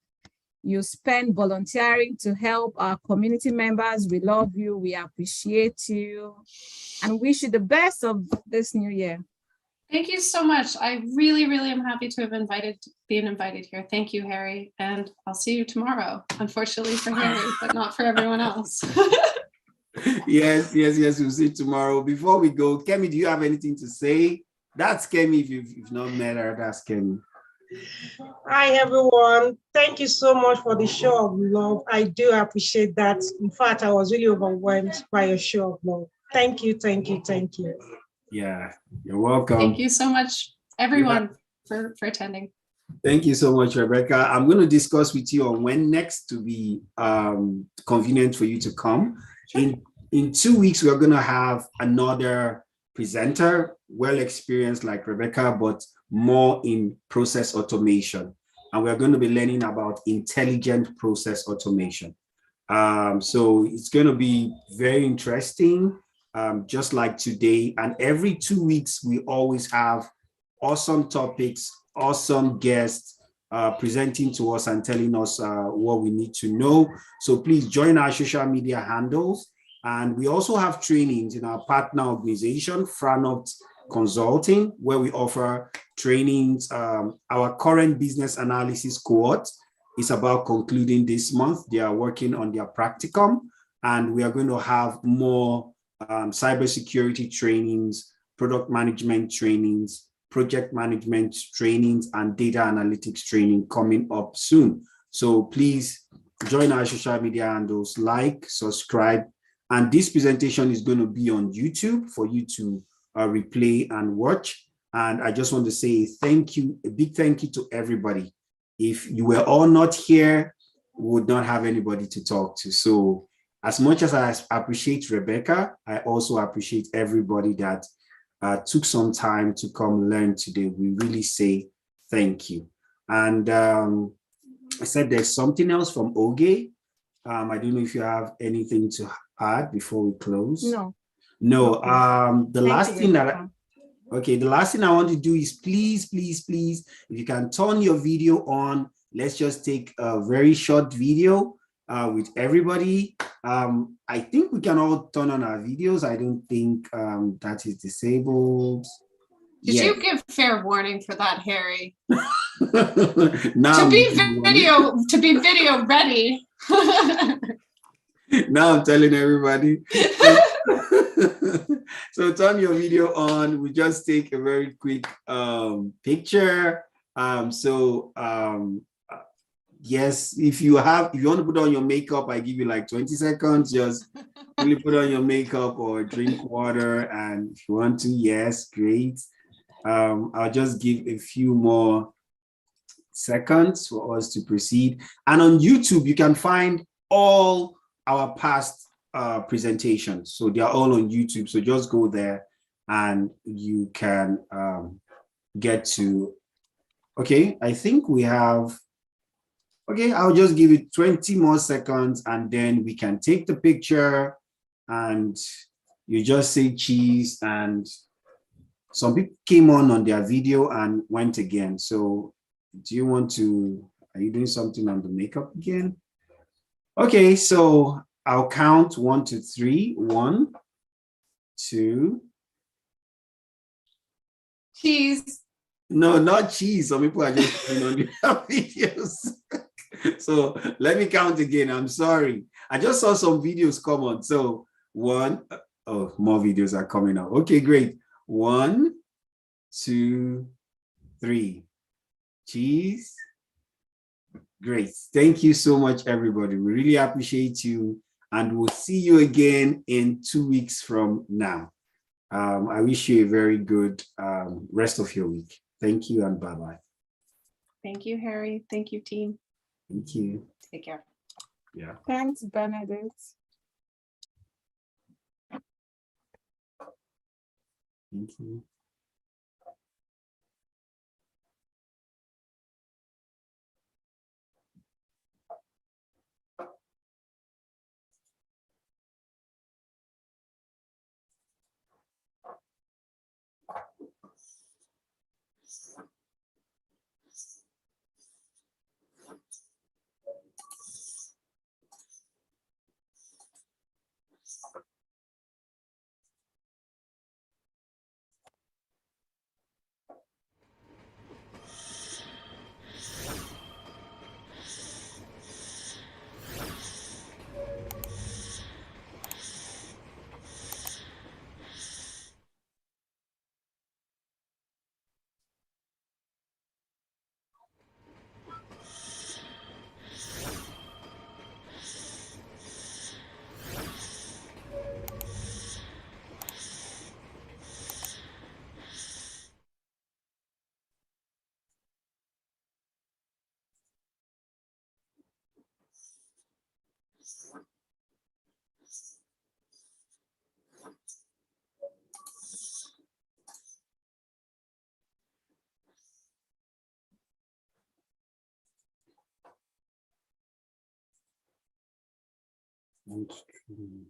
you spend volunteering to help our community members. We love you. We appreciate you and wish you the best of this new year. Thank you so much. I really, really am happy to have been invited here. Thank you, Harry. And I'll see you tomorrow. Unfortunately for Harry, but not for everyone else. Yes. We'll see you tomorrow. Before we go, Kemi, do you have anything to say? That's Kemi. If you've not met her, that's Kemi. Hi, everyone. Thank you so much for the show of love. I do appreciate that. In fact, I was really overwhelmed by your show of love. Thank you. Yeah, you're welcome. Thank you so much, everyone, for attending. Thank you so much, Rebecca. I'm going to discuss with you on when next to be convenient for you to come. Sure. In 2 weeks, we're going to have another presenter, well experienced like Rebecca, but more in process automation. And we're going to be learning about intelligent process automation. So it's going to be very interesting. Just like today, and every 2 weeks we always have awesome topics, awesome guests presenting to us and telling us what we need to know. So please join our social media handles, and we also have trainings in our partner organization, Franopt Consulting, where we offer trainings. Our current business analysis cohort is about concluding this month. They are working on their practicum, and we are going to have more cybersecurity trainings, product management trainings, project management trainings, and data analytics training coming up soon. So please join our social media handles, like, subscribe, and this presentation is going to be on YouTube for you to replay and watch. And I just want to say thank you, a big thank you to everybody. If you were all not here, we would not have anybody to talk to. So as much as I appreciate Rebecca, I also appreciate everybody that took some time to come learn today. We really say thank you. And I said there's something else from Oge. I don't know if you have anything to add before we close. No. The last thing that the last thing I want to do is please, if you can turn your video on. Let's just take a very short video with everybody. I think we can all turn on our videos. I don't think that is disabled. Did you give fair warning for that, Harry? Now to be video ready. Now I'm telling everybody. So turn your video on. We just take a very quick picture. Yes, if you want to put on your makeup, I give you like 20 seconds. Just really put on your makeup or drink water. And if you want to, yes, great. I'll just give a few more seconds for us to proceed. And on YouTube, you can find all our past presentations. So they are all on YouTube. So just go there and you can get to, okay, I think we have, okay, I'll just give it 20 more seconds and then we can take the picture and you just say cheese, and some people came on their video and went again. So do you want to, are you doing something on the makeup again? Okay, so I'll count 1 to 3. 1, 2. Cheese. No, not cheese. Some people are just putting on their videos. So let me count again. I'm sorry. I just saw some videos come on. So 1, oh, more videos are coming up. Okay, great. 1, 2, 3. Cheese. Great. Thank you so much, everybody. We really appreciate you. And we'll see you again in 2 weeks from now. I wish you a very good rest of your week. Thank you and bye-bye. Thank you, Harry. Thank you, team. Thank you. Take care. Yeah. Thanks, Benedict. Thank you. Thank you.